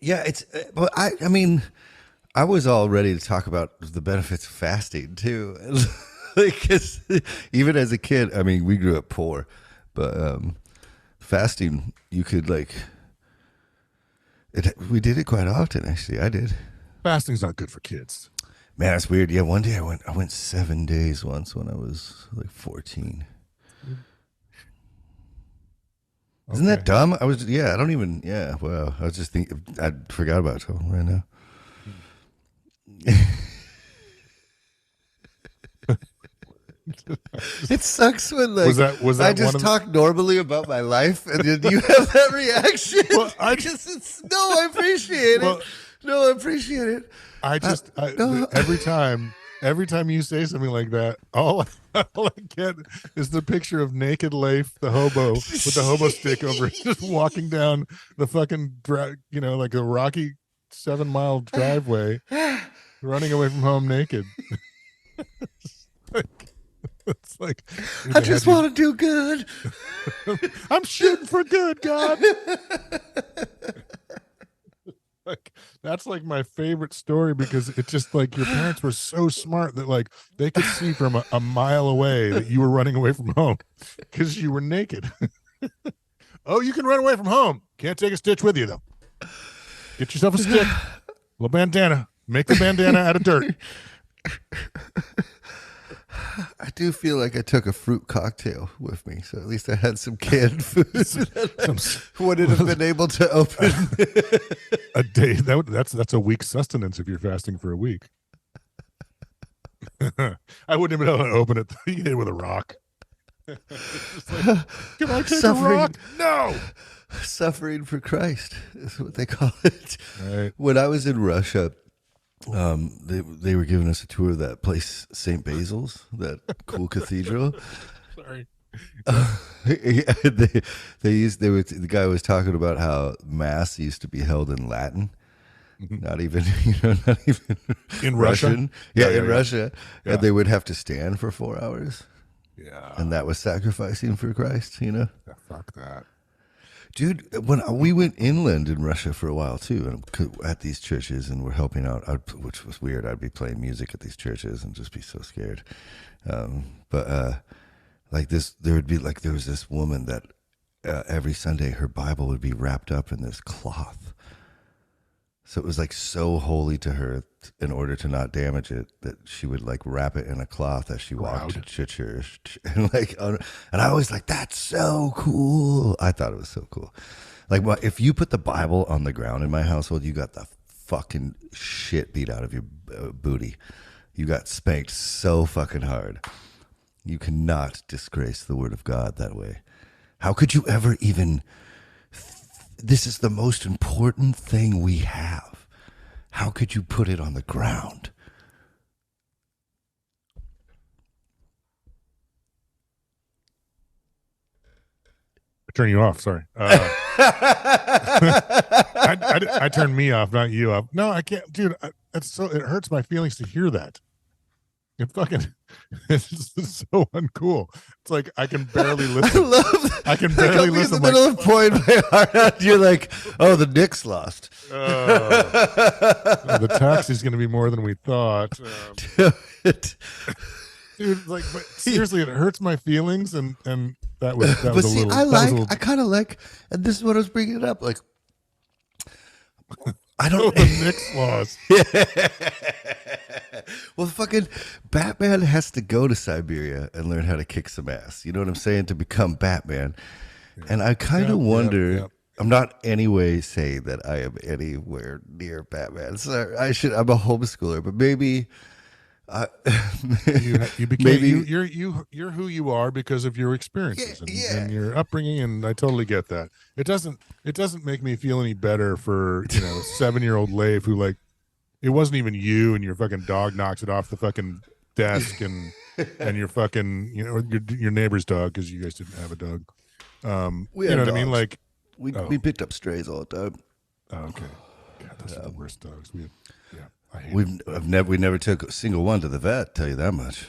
Yeah, it's. But I mean, I was all ready to talk about the benefits of fasting too. Because even as a kid, I mean, we grew up poor, but fasting, you could like. We did it quite often, actually. I did. Fasting's not good for kids. Man, that's weird. Yeah, one day I went 7 days once when I was like 14. Isn't that dumb? I don't even, well, I was just thinking, I forgot about it right now. It sucks when like was that I just talk normally about my life and then you have that reaction. Well, I appreciate it. No, I appreciate it. Every time you say something like that, all I get is the picture of naked Leif, the hobo, with the hobo stick over, just walking down the fucking, like a rocky 7-mile driveway, running away from home naked. It's like I just want to do good. I'm shooting for good, God. Like that's like my favorite story because it's just like your parents were so smart that like they could see from a mile away that you were running away from home because you were naked. Oh, you can run away from home. Can't take a stitch with you though. Get yourself a stick, a little bandana. Make the bandana out of dirt. I do feel like I took a fruit cocktail with me, so at least I had some canned food that I wouldn't have been able to open. A day that's a week's sustenance if you're fasting for a week. I wouldn't have been able to open it. You hit it with a rock. Like, can I take a rock? No. Suffering for Christ is what they call it. Right. When I was in Russia, they were giving us a tour of that place, St. Basil's, that cool cathedral. Sorry. The guy was talking about how mass used to be held in Latin, not even in Russian. In Russia, and they would have to stand for 4 hours. Yeah, and that was sacrificing for Christ. Yeah, fuck that. Dude, when we went inland in Russia for a while too, and at these churches, and we're helping out, which was weird. I'd be playing music at these churches and just be so scared. Like this, there was this woman that every Sunday her Bible would be wrapped up in this cloth. So it was like so holy to her, in order to not damage it, that she would like wrap it in a cloth as she walked to church. And and I was like, that's so cool. I thought it was so cool. Like, if you put the Bible on the ground in my household, you got the fucking shit beat out of your booty. You got spanked so fucking hard. You cannot disgrace the word of God that way. How could you ever even... This is the most important thing we have. How could you put it on the ground? I turn you off. Sorry. I turned me off, not you off. No, I can't, dude. It hurts my feelings to hear that. It's so uncool. It's like I can barely listen. I can barely listen. In the middle of pouring my heart out, you're like, "Oh, the Knicks lost." The taxi's going to be more than we thought. Dude, like, but seriously, it hurts my feelings, and that was. But see, I kind of like, and this is what I was bringing up. Like, I don't. The Knicks lost. Well, fucking Batman has to go to Siberia and learn how to kick some ass. You know what I'm saying? To become Batman. Yeah. And I kind of wonder. Yeah. I'm not anyway saying that I am anywhere near Batman. So I'm a homeschooler, but maybe. You became you're who you are because of your experiences and your upbringing, and I totally get that. It doesn't make me feel any better for 7-year-old Leif who, like, it wasn't even you, and your fucking dog knocks it off the fucking desk, and your fucking your neighbor's dog, because you guys didn't have a dog. You know what I mean? Like we picked up strays all the time. Oh, okay. God, those are the worst dogs. Yeah, I hate We've them. we never took a single one to the vet. Tell you that much.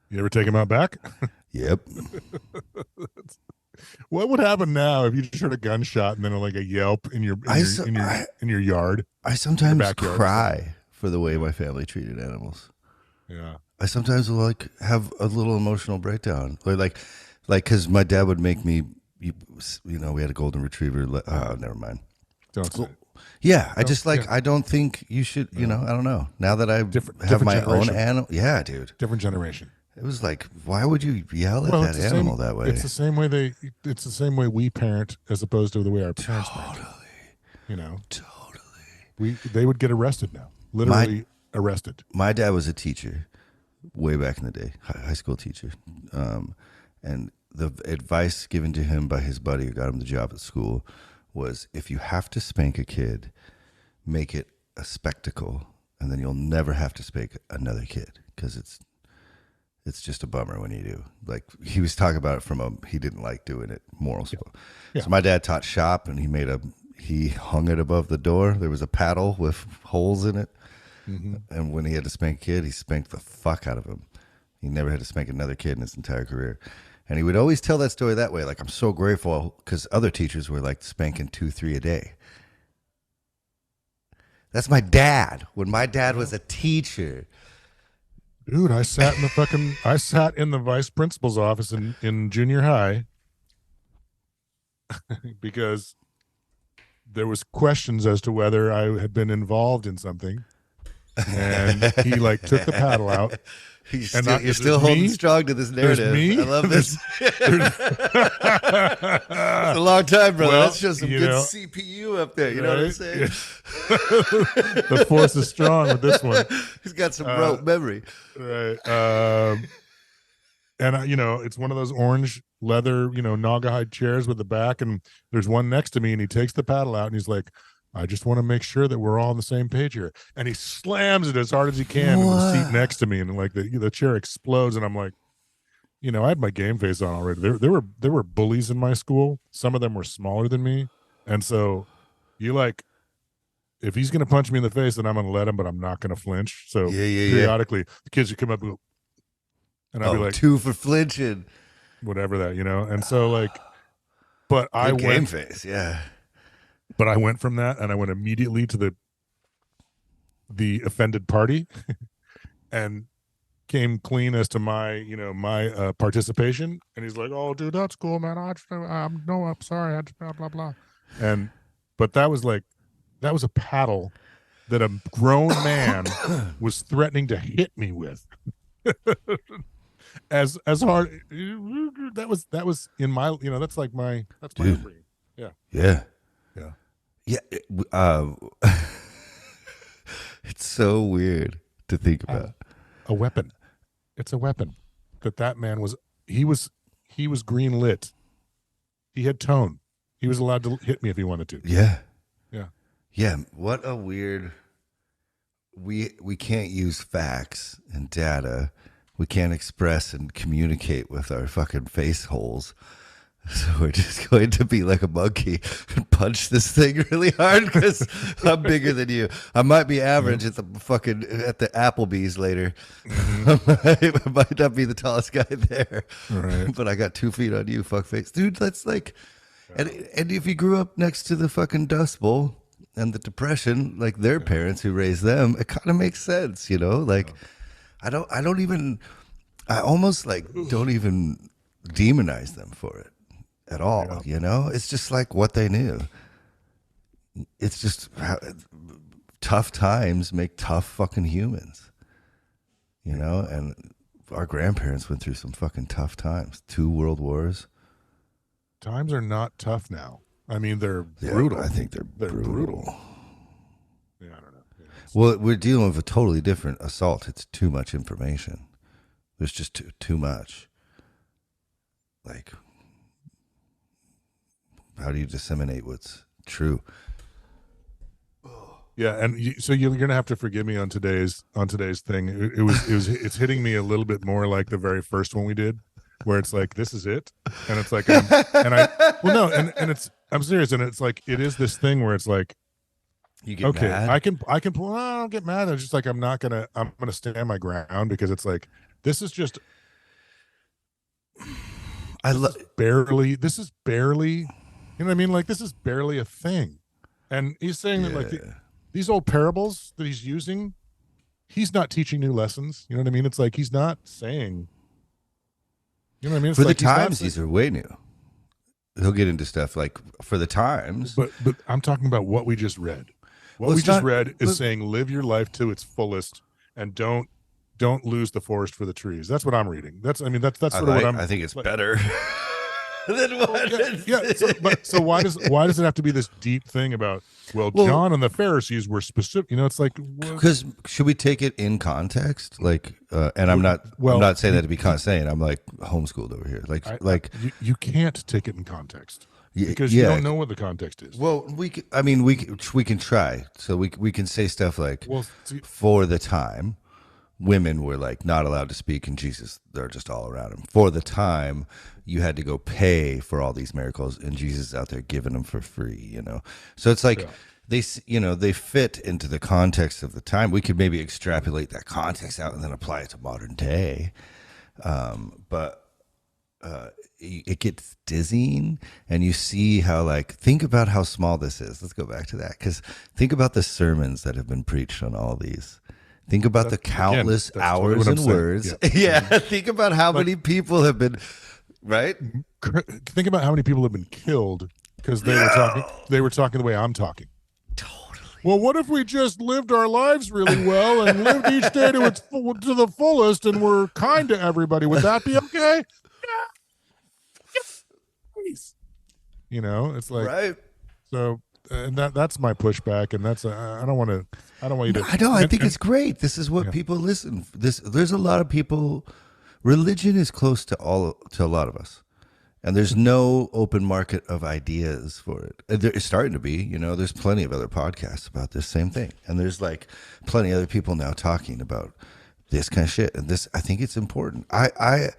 You ever take them out back? Yep. What would happen now if you just heard a gunshot and then like a yelp in your in I, your so- in your in your yard, I in your sometimes backyard or something? cry for the way my family treated animals. Yeah. I sometimes will like have a little emotional breakdown, like because my dad would make me, you know, we had a golden retriever. Oh, never mind. Don't say Well, it. yeah, I No, just like yeah. I don't think you should. You know, I don't know. Now that I have Different my own generation. animal, yeah, dude. Different generation. It was like, why would you yell at Well, that animal that way? it's the same way it's the same way we parent as opposed to the way our parents parent. Totally, You know, totally. they would get arrested now, My literally arrested. my dad was a teacher way back in the day, high school teacher, and the advice given to him by his buddy who got him the job at school was, if you have to spank a kid, make it a spectacle, and then you'll never have to spank another kid, because it's just a bummer when you do. Like, he was talking about it from he didn't like doing it moral support. Yeah. So my dad taught shop, and he hung it above the door. There was a paddle with holes in it. Mm-hmm. And when he had to spank a kid, he spanked the fuck out of him. He never had to spank another kid in his entire career. And he would always tell that story that way. Like, I'm so grateful, because other teachers were like spanking 2-3 a day. That's my dad. When my dad was a teacher. Dude, I sat in the vice principal's office in junior high because there was questions as to whether I had been involved in something. And he like took the paddle out. You're still holding strong to this narrative. Me? I love this. It's a long time, brother. Well, Let's show some good CPU up there. You know what I'm saying? The force is strong with this one. He's got some rote memory. Right. And it's one of those orange leather, Naugahyde chairs with the back, and there's one next to me, and he takes the paddle out, and he's like, I just want to make sure that we're all on the same page here. And he slams it as hard as he can in the seat next to me, and like the chair explodes, and I'm like, I had my game face on already. There were bullies in my school. Some of them were smaller than me, and so if he's gonna punch me in the face, then I'm gonna let him, but I'm not gonna flinch. So periodically, the kids would come up and go, and I'd be like, 2 for flinching, whatever that, and so but I good game went face, yeah. But I went from that, and I went immediately to the offended party, and came clean as to my participation. And he's like, "Oh, dude, that's cool, man. I'm sorry. I just blah blah blah." But that was a paddle that a grown man was threatening to hit me with. as hard. That was in my that's my upbringing. Yeah. It's so weird to think about. A weapon. It's a weapon. That man was. He was green lit. He had tone. He was allowed to hit me if he wanted to. Yeah. What a weird. We can't use facts and data. We can't express and communicate with our fucking face holes. So we're just going to be like a monkey and punch this thing really hard because I'm bigger than you. I might be average at the Applebee's later. I might not be the tallest guy there, but I got 2 feet on you, fuckface, dude. That's like, and if you grew up next to the fucking Dust Bowl and the Depression, like their parents who raised them, it kind of makes sense, Like, I almost like don't even demonize them for it at all, It's just like what they knew. It's just tough times make tough fucking humans, and our grandparents went through some fucking tough times. 2 world wars. Times are not tough now. I mean, they're brutal. I think they're brutal. Yeah, I don't know. Yeah, well, we're dealing with a totally different assault. It's too much information. There's just too much. Like, how do you disseminate what's true? Yeah, and so you're gonna have to forgive me on today's thing. It's hitting me a little bit more like the very first one we did, where it's like this is it, and it's like and I well no, and it's I'm serious, and it's like it is this thing where it's like You get okay, mad. I can pull. I don't get mad. It's just like I'm gonna stand my ground because it's like this is just I love. this is barely, you know what I mean? Like this is barely a thing, and he's saying that like Yeah. these old parables that he's using, he's not teaching new lessons. You know what I mean? It's like he's not saying. You know what I mean? It's For the like he's not times, saying, these are way new. He'll get into stuff like for the times. but I'm talking about what we just read. What Well, we it's just not. read is But saying live your life to its fullest and don't lose the forest for the trees. That's what I'm reading. That's I mean that's I sort of what like. I'm I think it's like, better than what. yeah. So why does it have to be this deep thing about well Well, John and the Pharisees were specific? You know, it's like because should we take it in context? Like, and I'm well, not saying that to be condescending. I'm like homeschooled over here. you can't take it in context because you yeah. don't know what the context is. Well, I mean, we can try. So we can say stuff like, Well, see, for the time, women were like not allowed to speak, and Jesus, they're just all around him. For the time, you had to go pay for all these miracles, and Jesus is out there giving them for free. You know, so it's like. Yeah. They fit into the context of the time. We could maybe extrapolate that context out and then apply it to modern day. But it gets dizzying, and you see how like think about how small this is. Let's go back to that because think about the sermons that have been preached on all these. Think about the countless hours totally and words. Yeah. Think about how many people have been right. Think about how many people have been killed because they were talking the way I'm talking. Well, what if we just lived our lives really well and lived each day to the fullest and were kind to everybody? Would that be okay? Please. You know, it's like Right. so, and that's my pushback, and that's I don't want you to. I know. I think it's great. This is what people listen. There's a lot of people. Religion is close to a lot of us. And there's no open market of ideas for it. It's starting to be, there's plenty of other podcasts about this same thing. And there's like plenty of other people now talking about this kind of shit. And this, I think it's important. I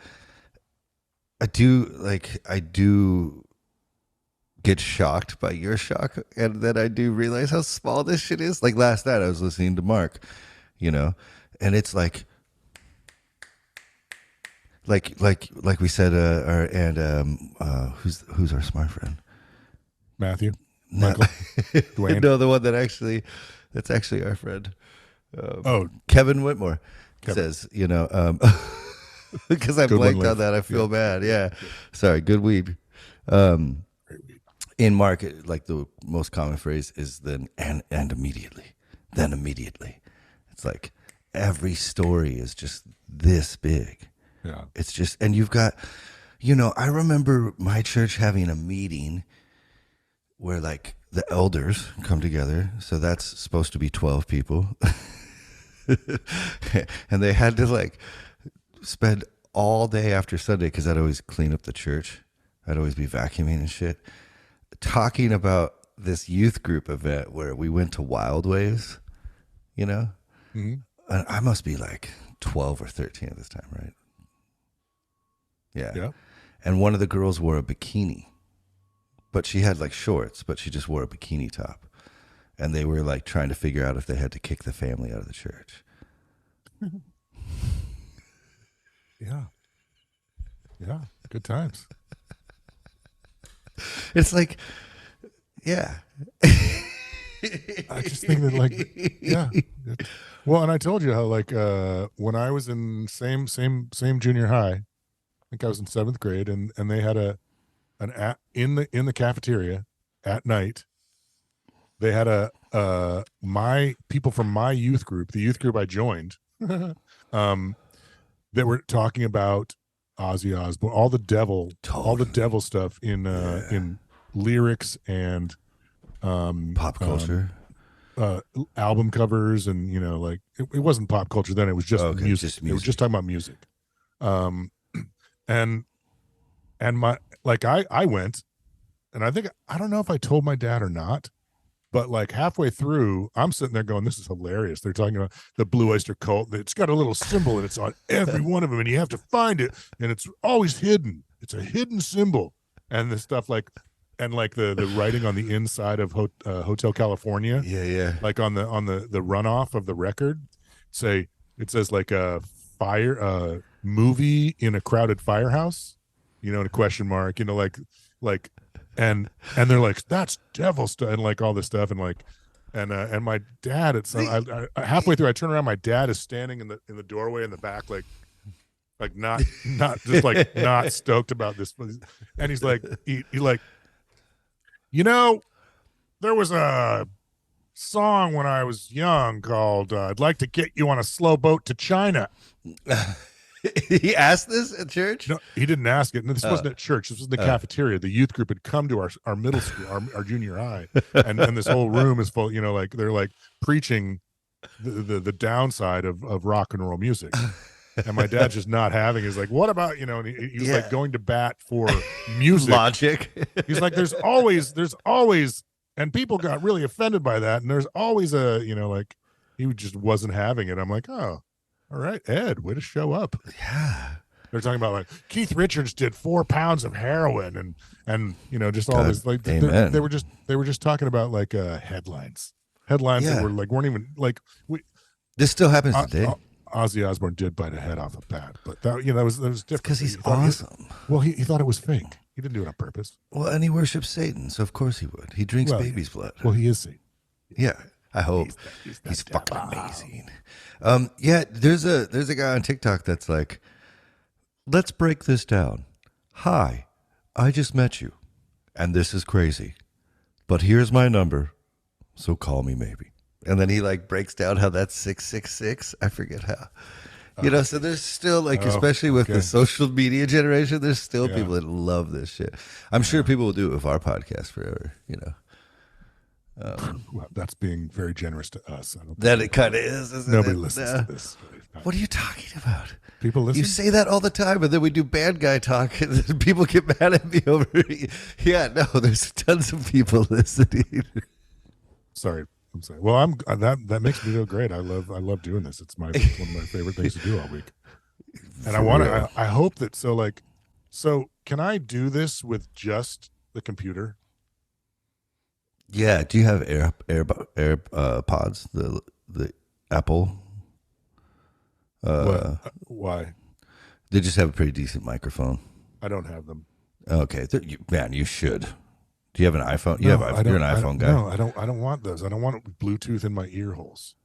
do get shocked by your shock. And then I do realize how small this shit is. Like last night I was listening to Mark, and it's like we said, who's our smart friend? Matthew, Michael, Dwayne. No, the one that's actually our friend. Kevin Whitmore says, because I blanked on that. I feel bad. Yeah. Sorry. Good weed. In market, like the most common phrase is then and immediately, then immediately. It's like every story is just this big. Yeah. It's just, and you've got, I remember my church having a meeting where like the elders come together. So that's supposed to be 12 people. And they had to like spend all day after Sunday, because I'd always clean up the church. I'd always be vacuuming and shit, talking about this youth group event where we went to Wild Waves, Mm-hmm. And I must be like 12 or 13 at this time, right? Yeah. And one of the girls wore a bikini, but she had like shorts, but she just wore a bikini top. And they were like trying to figure out if they had to kick the family out of the church. Yeah. Good times. It's like, yeah. I just think that like, yeah. Well, and I told you how like when I was in same junior high, I think I was in 7th grade, and they had in the cafeteria at night. They had my people from my youth group, the youth group I joined, that were talking about Ozzy Osbourne, all the devil stuff in lyrics and pop culture, album covers, and like it wasn't pop culture then. It was just music. They were just talking about music. And my like I went, and I don't know if I told my dad or not, But like halfway through, I'm sitting there going, "This is hilarious." They're talking about the Blue Oyster Cult. It's got a little symbol, and it's on every one of them, and you have to find it, and it's always hidden. It's a hidden symbol, and the stuff like, and like the writing on the inside of Hotel California, Yeah. like on the runoff of the record, it says like a movie in a crowded firehouse, in a question mark, like and they're like, that's devil stuff, and like all this stuff, and like and my dad, it's halfway through, I turn around, my dad is standing in the doorway in the back, like not just like not stoked about this, and he's like, he like, there was a song when I was young called "I'd Like to Get You on a Slow Boat to China." He asked this at church? No, he didn't ask it. No, this wasn't at church. This was in the cafeteria. The youth group had come to our middle school, our junior high, and this whole room is full. Like they're like preaching the downside of rock and roll music. And my dad's just not having. He's like, "What about?" And he's like going to bat for music logic. He's like, there's always, and people got really offended by that. And there's always like he just wasn't having it. I'm like, oh. All right, Ed, way to show up. Yeah. They're talking about like Keith Richards did 4 pounds of heroin and just all this, like they were just talking about like headlines that were like weren't even like this still happens today. Ozzy Osbourne did bite a head off a bat, but that was different because he's awesome. He thought it was fake. He didn't do it on purpose. Well, and he worships Satan, so of course he would. He drinks baby's blood. Well, he is Satan. Yeah. I hope he's fucking amazing. Yeah, there's a guy on TikTok that's like, let's break this down. Hi, I just met you, and this is crazy, but here's my number, so call me maybe. And then he like breaks down how that's 666. I forget how. So there's still like, especially with the social media generation, there's still people that love this shit. I'm sure people will do it with our podcast forever. Well, that's being very generous to us. That it kind of is. Isn't Nobody it? listens to this. What are you talking about? People listen. You say that all the time, and then we do bad guy talk, and then people get mad at me over it. Yeah, no, there's tons of people listening. Sorry. I'm sorry. Well, that makes me feel great. I love doing this. It's one of my favorite things to do all week. And I hope that so can I do this with just the computer? Yeah. Do you have AirPods? The Apple? Why? They just have a pretty decent microphone. I don't have them. Okay, man, you should. Do you have an iPhone? You're an iPhone guy. No, I don't want those. I don't want Bluetooth in my ear holes.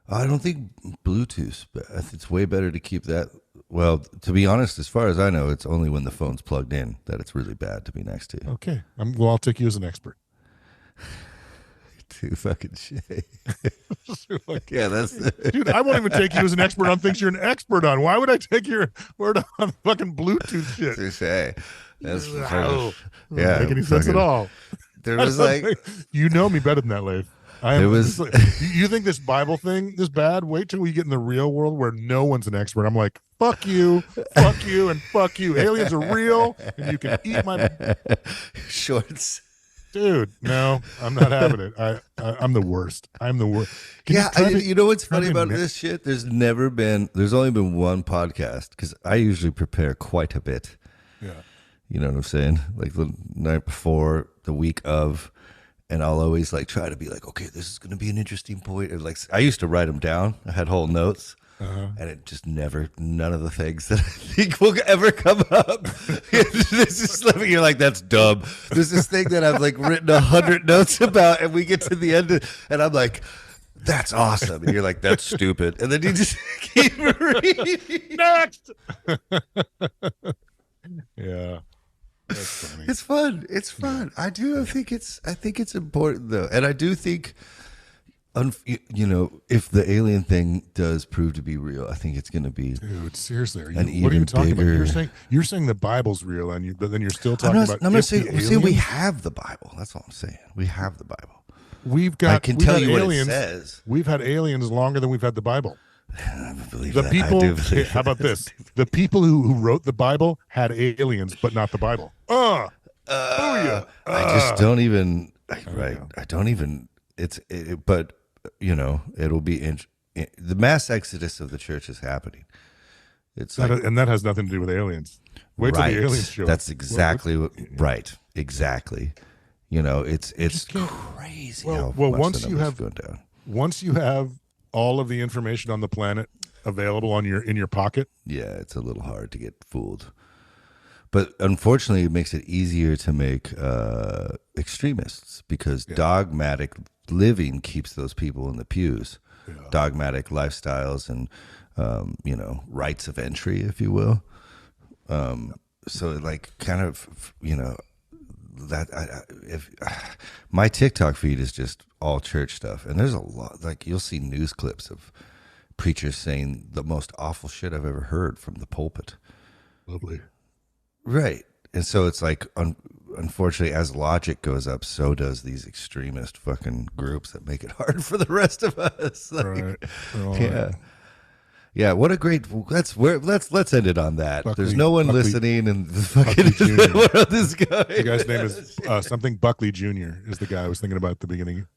I don't think Bluetooth, but it's way better to keep that. Well, to be honest, as far as I know, it's only when the phone's plugged in that it's really bad to be next to you. Okay. I'll take you as an expert. Too fucking shit. Yeah, that's dude. I won't even take you as an expert on things you're an expert on. Why would I take your word on fucking Bluetooth shit? Touché. That's wow. Yeah, doesn't make any sense at all. There was like you know me better than that, Leif. You think this Bible thing is bad? Wait till we get in the real world where no one's an expert. I'm like, fuck you, and fuck you. Aliens are real, and you can eat my shorts. Dude, no, I'm not having it. I'm the worst. I'm the worst. You know what's funny about this shit? There's only been one podcast because I usually prepare quite a bit. Yeah. You know what I'm saying? Like the night before, the week of, and I'll always like try to be like, okay, this is going to be an interesting point. And like I used to write them down. I had whole notes. And it just none of the things that I think will ever come up. This is something you're like, that's dumb. There's this thing that I've like written 100 notes about, and we get to the end, and I'm like, that's awesome. And you're like, that's stupid. And then you just keep reading. Next. Yeah. That's funny. It's fun. It's fun. I think it's important though. And I do think, if the alien thing does prove to be real, I think it's going to be. Dude, seriously, what are even you talking bigger... about? You're saying the Bible's real, but then you're still talking about. I'm saying we have the Bible. That's all I'm saying. We have the Bible. I can tell you aliens, what it says. We've had aliens longer than we've had the Bible. I believe the that. people. I do believe how about this? The people who wrote the Bible had aliens, but not the Bible. I just don't even. I don't even but it'll be the mass exodus of the church is happening. It's That, like and that has nothing to do with aliens. Wait till the aliens right. show up. That's exactly what. Right. Exactly. You It's just can't. crazy Well, how well, much the numbers are going down. once you have all of the information on the planet available on your in your pocket. Yeah, it's a little hard to get fooled. But unfortunately, it makes it easier to make extremists because Yeah. dogmatic living keeps those people in the pews. Yeah. Dogmatic lifestyles and rights of entry, if you will. So like kind of that if my TikTok feed is just all church stuff, and there's a lot, like you'll see news clips of preachers saying the most awful shit I've ever heard from the pulpit. Lovely. Right. And so it's like, unfortunately, as logic goes up, so does these extremist fucking groups that make it hard for the rest of us. Like, Right. yeah. Right. Yeah, what a great. Let's end it on that. There's no one listening, and the fucking this guy. The guy's name is something Buckley Jr. is the guy I was thinking about at the beginning.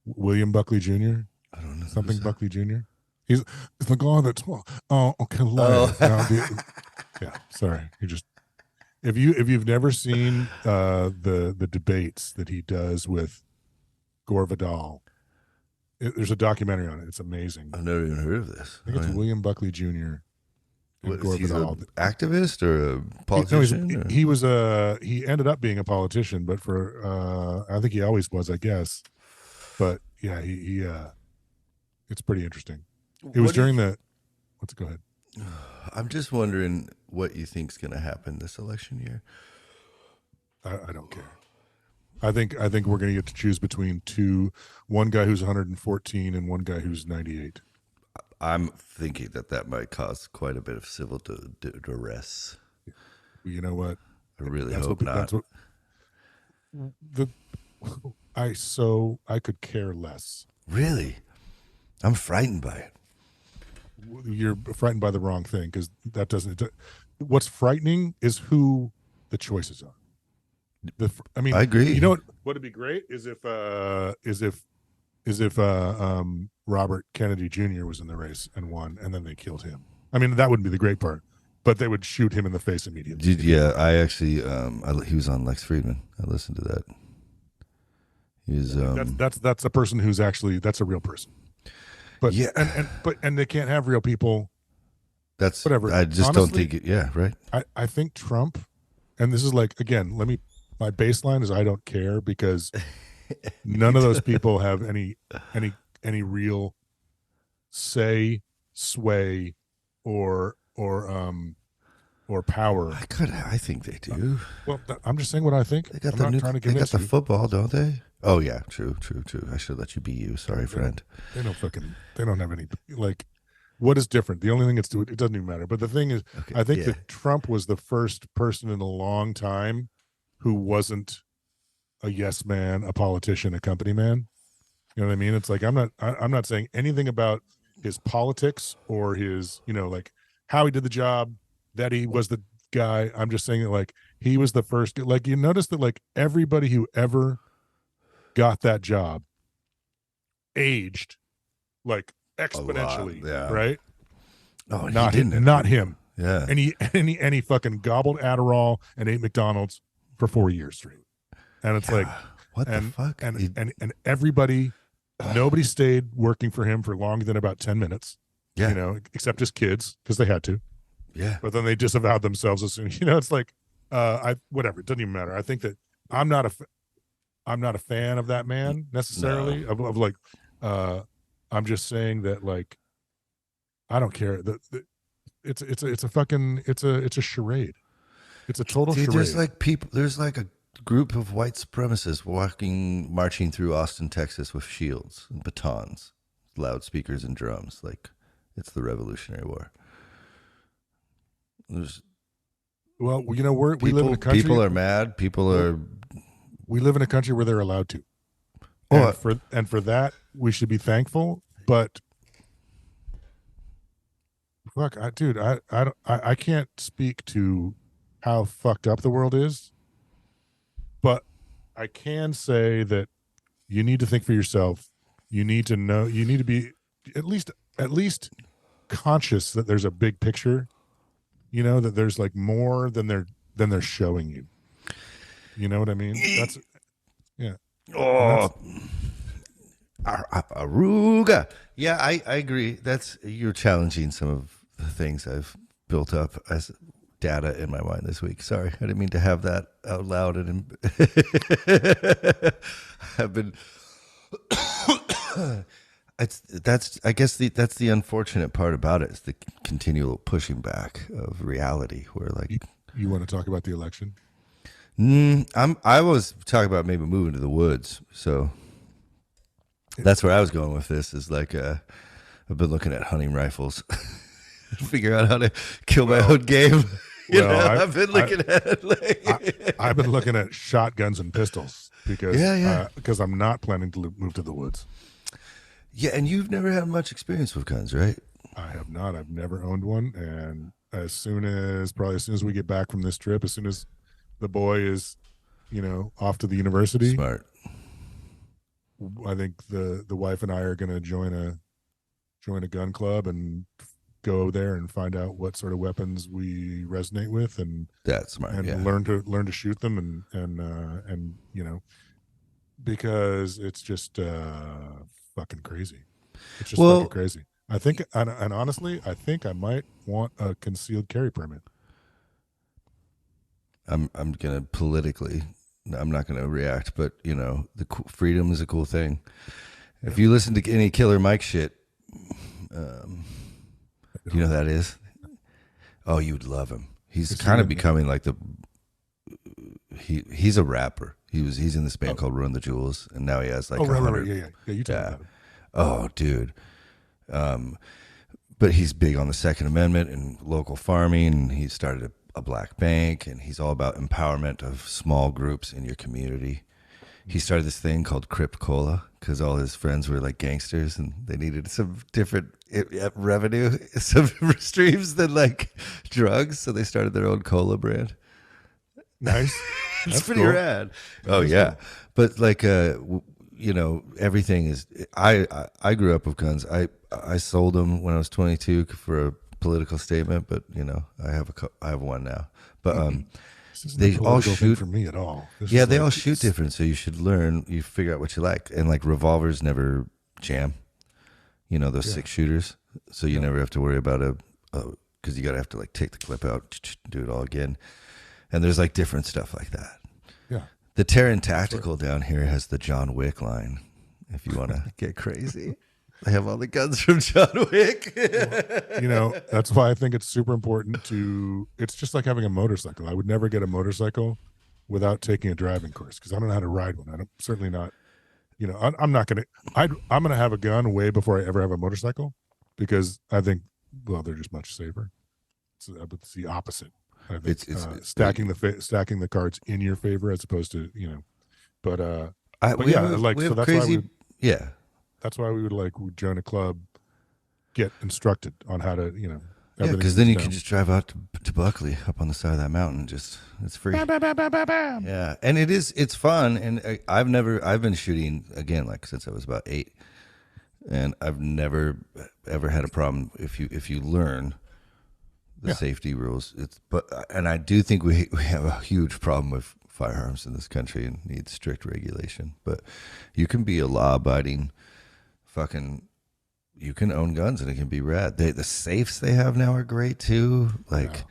William Buckley Jr. I don't know something Buckley Jr. He's the guy that's okay. Yeah, sorry. You just if you've never seen the debates that he does with Gore Vidal. There's a documentary on it. It's amazing. I've never even heard of this. I think it's William Buckley Jr. What, he's an activist or a politician? He ended up being a politician, but for I think he always was, I guess. But yeah, he it's pretty interesting. It was during the. Let's go ahead. I'm just wondering what you think's going to happen this election year. I don't care. I think we're going to get to choose between one guy who's 114 and one guy who's 98. I'm thinking that might cause quite a bit of civil duress. You know what? I really hope not. I could care less. Really? I'm frightened by it. You're frightened by the wrong thing because that doesn't. What's frightening is who the choices are. I agree. You know what would be great is if Robert Kennedy Jr. was in the race and won, and then they killed him. I mean, that wouldn't be the great part, but they would shoot him in the face immediately. Yeah, I actually, he was on Lex Friedman. I listened to that. He's that's a person who's actually that's a real person. But yeah, and they can't have real people. That's whatever. I just honestly, don't think it. Yeah, right. I think Trump, and this is like again, my baseline is I don't care because none of those people have any real say, sway, or power. I think they do. Well, I'm just saying what I think. They got the football, don't they? Oh yeah, true. I should let you be you. Sorry, friend. They don't have any what is different? The only thing it doesn't even matter. But the thing is, I think that Trump was the first person in a long time who wasn't a yes man, a politician, a company man. You know what I mean? It's like I'm not saying anything about his politics or his, like how he did the job, that he was the guy. I'm just saying that like he was the first. Like you notice that like everybody who ever got that job aged like exponentially, right? Oh, not him. Yeah, and he fucking gobbled Adderall and ate McDonald's for 4 years straight. And it's like, what the fuck? And everybody, nobody stayed working for him for longer than about 10 minutes. Yeah, except his kids because they had to. Yeah, but then they disavowed themselves as soon. It's like, whatever. It doesn't even matter. I think that I'm not a fan of that man necessarily. No. Of like, I'm just saying that like, I don't care. It's a charade. It's a total charade. There's like a group of white supremacists marching through Austin, Texas with shields and batons, loudspeakers and drums. Like it's the Revolutionary War. We live in a country. People are mad. We live in a country where they're allowed to. And for that, we should be thankful. But fuck, I can't speak to how fucked up the world is. But I can say that You need to think for yourself. You need to know. You need to be at least conscious that there's a big picture. You know that there's like more than they're showing you. You know what I mean? That's yeah. And Oh, Aruga. Yeah, I agree. You're challenging some of the things I've built up as data in my mind this week. Sorry, I didn't mean to have that out loud. And I've been. I guess that's the unfortunate part about it is the continual pushing back of reality. Where like you want to talk about the election? I was talking about maybe moving to the woods. So that's where I was going with this. Is like I've been looking at hunting rifles, figure out how to kill my own game. I've been looking at like I've been looking at shotguns and pistols because I'm not planning to move to the woods. Yeah, and you've never had much experience with guns, right? I have not. I've never owned one, and as soon as we get back from this trip, as soon as the boy is, off to the university, Smart. I think the wife and I are going to join a gun club and go there and find out what sort of weapons we resonate with, and that's smart. And learn to shoot them, and because it's just fucking crazy. It's just fucking crazy. I think, and honestly, I think I might want a concealed carry permit. I'm gonna politically. I'm not gonna react, but freedom is a cool thing. Yeah. If you listen to any Killer Mike shit, you know who that is? Oh, you'd love him. He's kind of becoming like he's a rapper. He's in this band called Run the Jewels, and now he has like right. Yeah. You talk about him. Oh, dude. But he's big on the Second Amendment and local farming, and he started a black bank, and he's all about empowerment of small groups in your community. He started this thing called Crypt Cola because all his friends were like gangsters, and they needed some different revenue, some streams than like drugs, so they started their own cola brand. Nice. It's pretty cool. Rad. Oh yeah, cool. But like everything is. I grew up with guns. I sold them when I was 22 for a political statement, but I have one now. But they all shoot for me at all. They all shoot different, so you should learn. You figure out what you like, and like revolvers never jam. Those 6 shooters, so you never have to worry about because you gotta have to like take the clip out, do it all again. And there's like different stuff like that. Yeah. The Terran Tactical down here has the John Wick line. If you want to get crazy, they have all the guns from John Wick. That's why I think it's super important it's just like having a motorcycle. I would never get a motorcycle without taking a driving course because I don't know how to ride one. I'm certainly not, I'm not going to, I'm going to have a gun way before I ever have a motorcycle because I think, they're just much safer. It's the opposite. I think it's stacking the cards in your favor as opposed to that's why we would join a club, get instructed on how to because then you can just drive out to Buckley up on the side of that mountain. Just it's free. Yeah, and it's fun. And I've been shooting again like since I was about 8, and I've never ever had a problem if you learn the safety rules. And I do think we have a huge problem with firearms in this country and need strict regulation. But you can be a law-abiding you can own guns and it can be rad. The safes they have now are great too. Like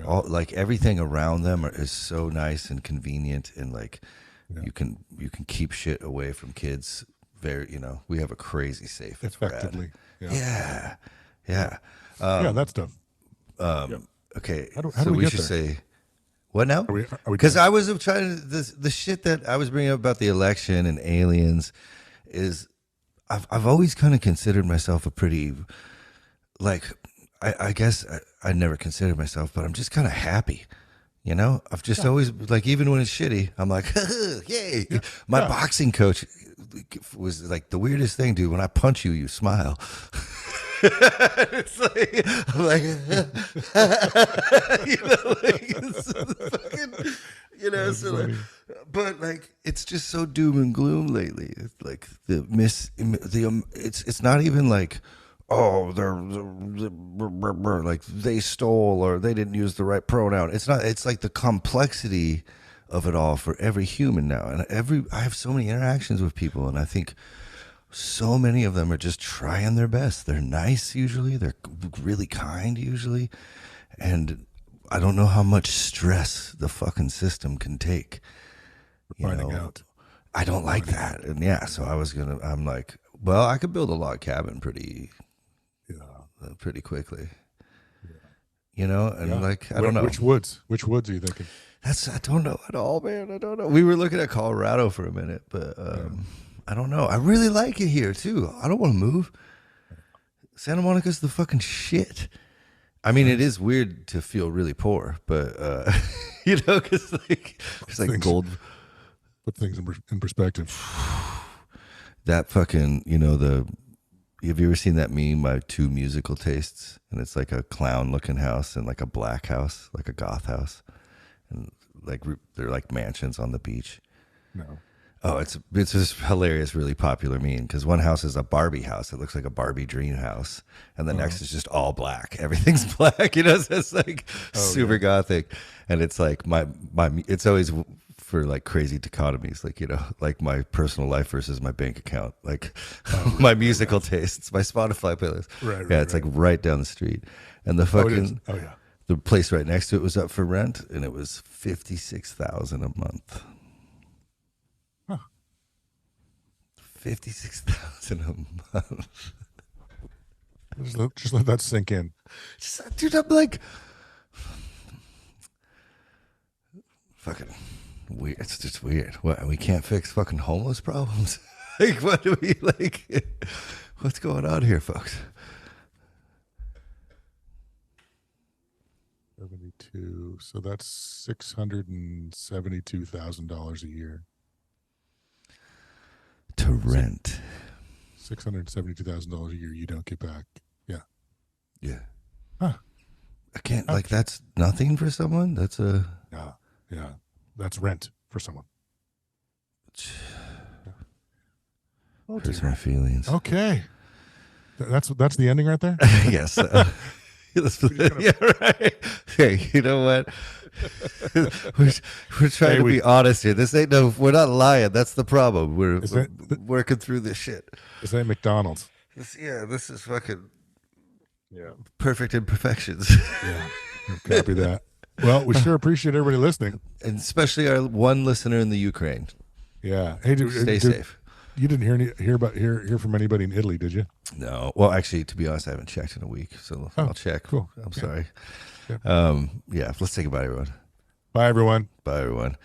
all like everything around them is so nice and convenient, and like you can keep shit away from kids. We have a crazy safe. It's effectively. Rad. Yeah. That stuff. Okay, how so do we should there? say what now? Because I was trying to the shit that I was bringing up about the election and aliens is I've always kind of considered myself a pretty I guess I never considered myself, but I'm just kind of happy. I've just always like even when it's shitty, I'm like, yay! My boxing coach was like the weirdest thing, dude. When I punch you, you smile. It's like I'm like, it's fucking, You know, That's so like, funny. but like it's just so doom and gloom lately. It's like it's not even like, oh, they're like they stole or they didn't use the right pronoun. It's not. It's like the complexity of it all for every human now, and I have so many interactions with people, and I think so many of them are just trying their best. They're nice usually. They're really kind usually, and I don't know how much stress the fucking system can take. You Finding know, out. I don't like that. And yeah, so I'm like, well, I could build a log cabin Yeah. pretty quickly. Yeah. You know, and Yeah. like, I don't know. Which woods? Which woods are you thinking? I don't know at all, man. I don't know. We were looking at Colorado for a minute, but I don't know. I really like it here too. I don't want to move. Santa Monica's the fucking shit. I mean, it is weird to feel really poor, but you know, because like it's like gold. Put things in perspective. That fucking, you know, have you ever seen that meme, My Two Musical Tastes? And it's like a clown looking house and like a black house, like a goth house. And like they're like mansions on the beach. No. Oh, it's this hilarious, really popular meme because one house is a Barbie house. It looks like a Barbie dream house, and the next is just all black. Everything's black, you know. So it's like super gothic, and it's like my. It's always for like crazy dichotomies, like, you know, like my personal life versus my bank account, like my musical tastes, my Spotify playlist. Right. Yeah, it's like right down the street, and the fucking the place right next to it was up for rent, and it was $56,000 a month. 56,000 a month. Just let that sink in. Dude, I'm like, fucking weird. It's just weird. What? We can't fix fucking homeless problems. Like, what do we like? What's going on here, folks? 72. So that's $672,000 a year. To rent. $672,000 a year you don't get back. Yeah. Yeah. Huh. I can't, like, that's nothing for someone? That's a... Yeah. That's rent for someone. Oh, hurts my feelings. Okay. That's the ending right there? Yes. Yeah, right. Hey, you know what? we're trying to be honest here. This ain't we're not lying. That's the problem. We're working through this shit. This ain't McDonald's. This is fucking perfect imperfections. Yeah, copy that. Well, we sure appreciate everybody listening, and especially our one listener in the Ukraine. Yeah. Hey, stay safe. You didn't hear from anybody in Italy, did you? No. Well, actually, to be honest, I haven't checked in a week, so I'll check. Cool. I'm sorry. Let's say goodbye, everyone. Bye, everyone. Bye, everyone.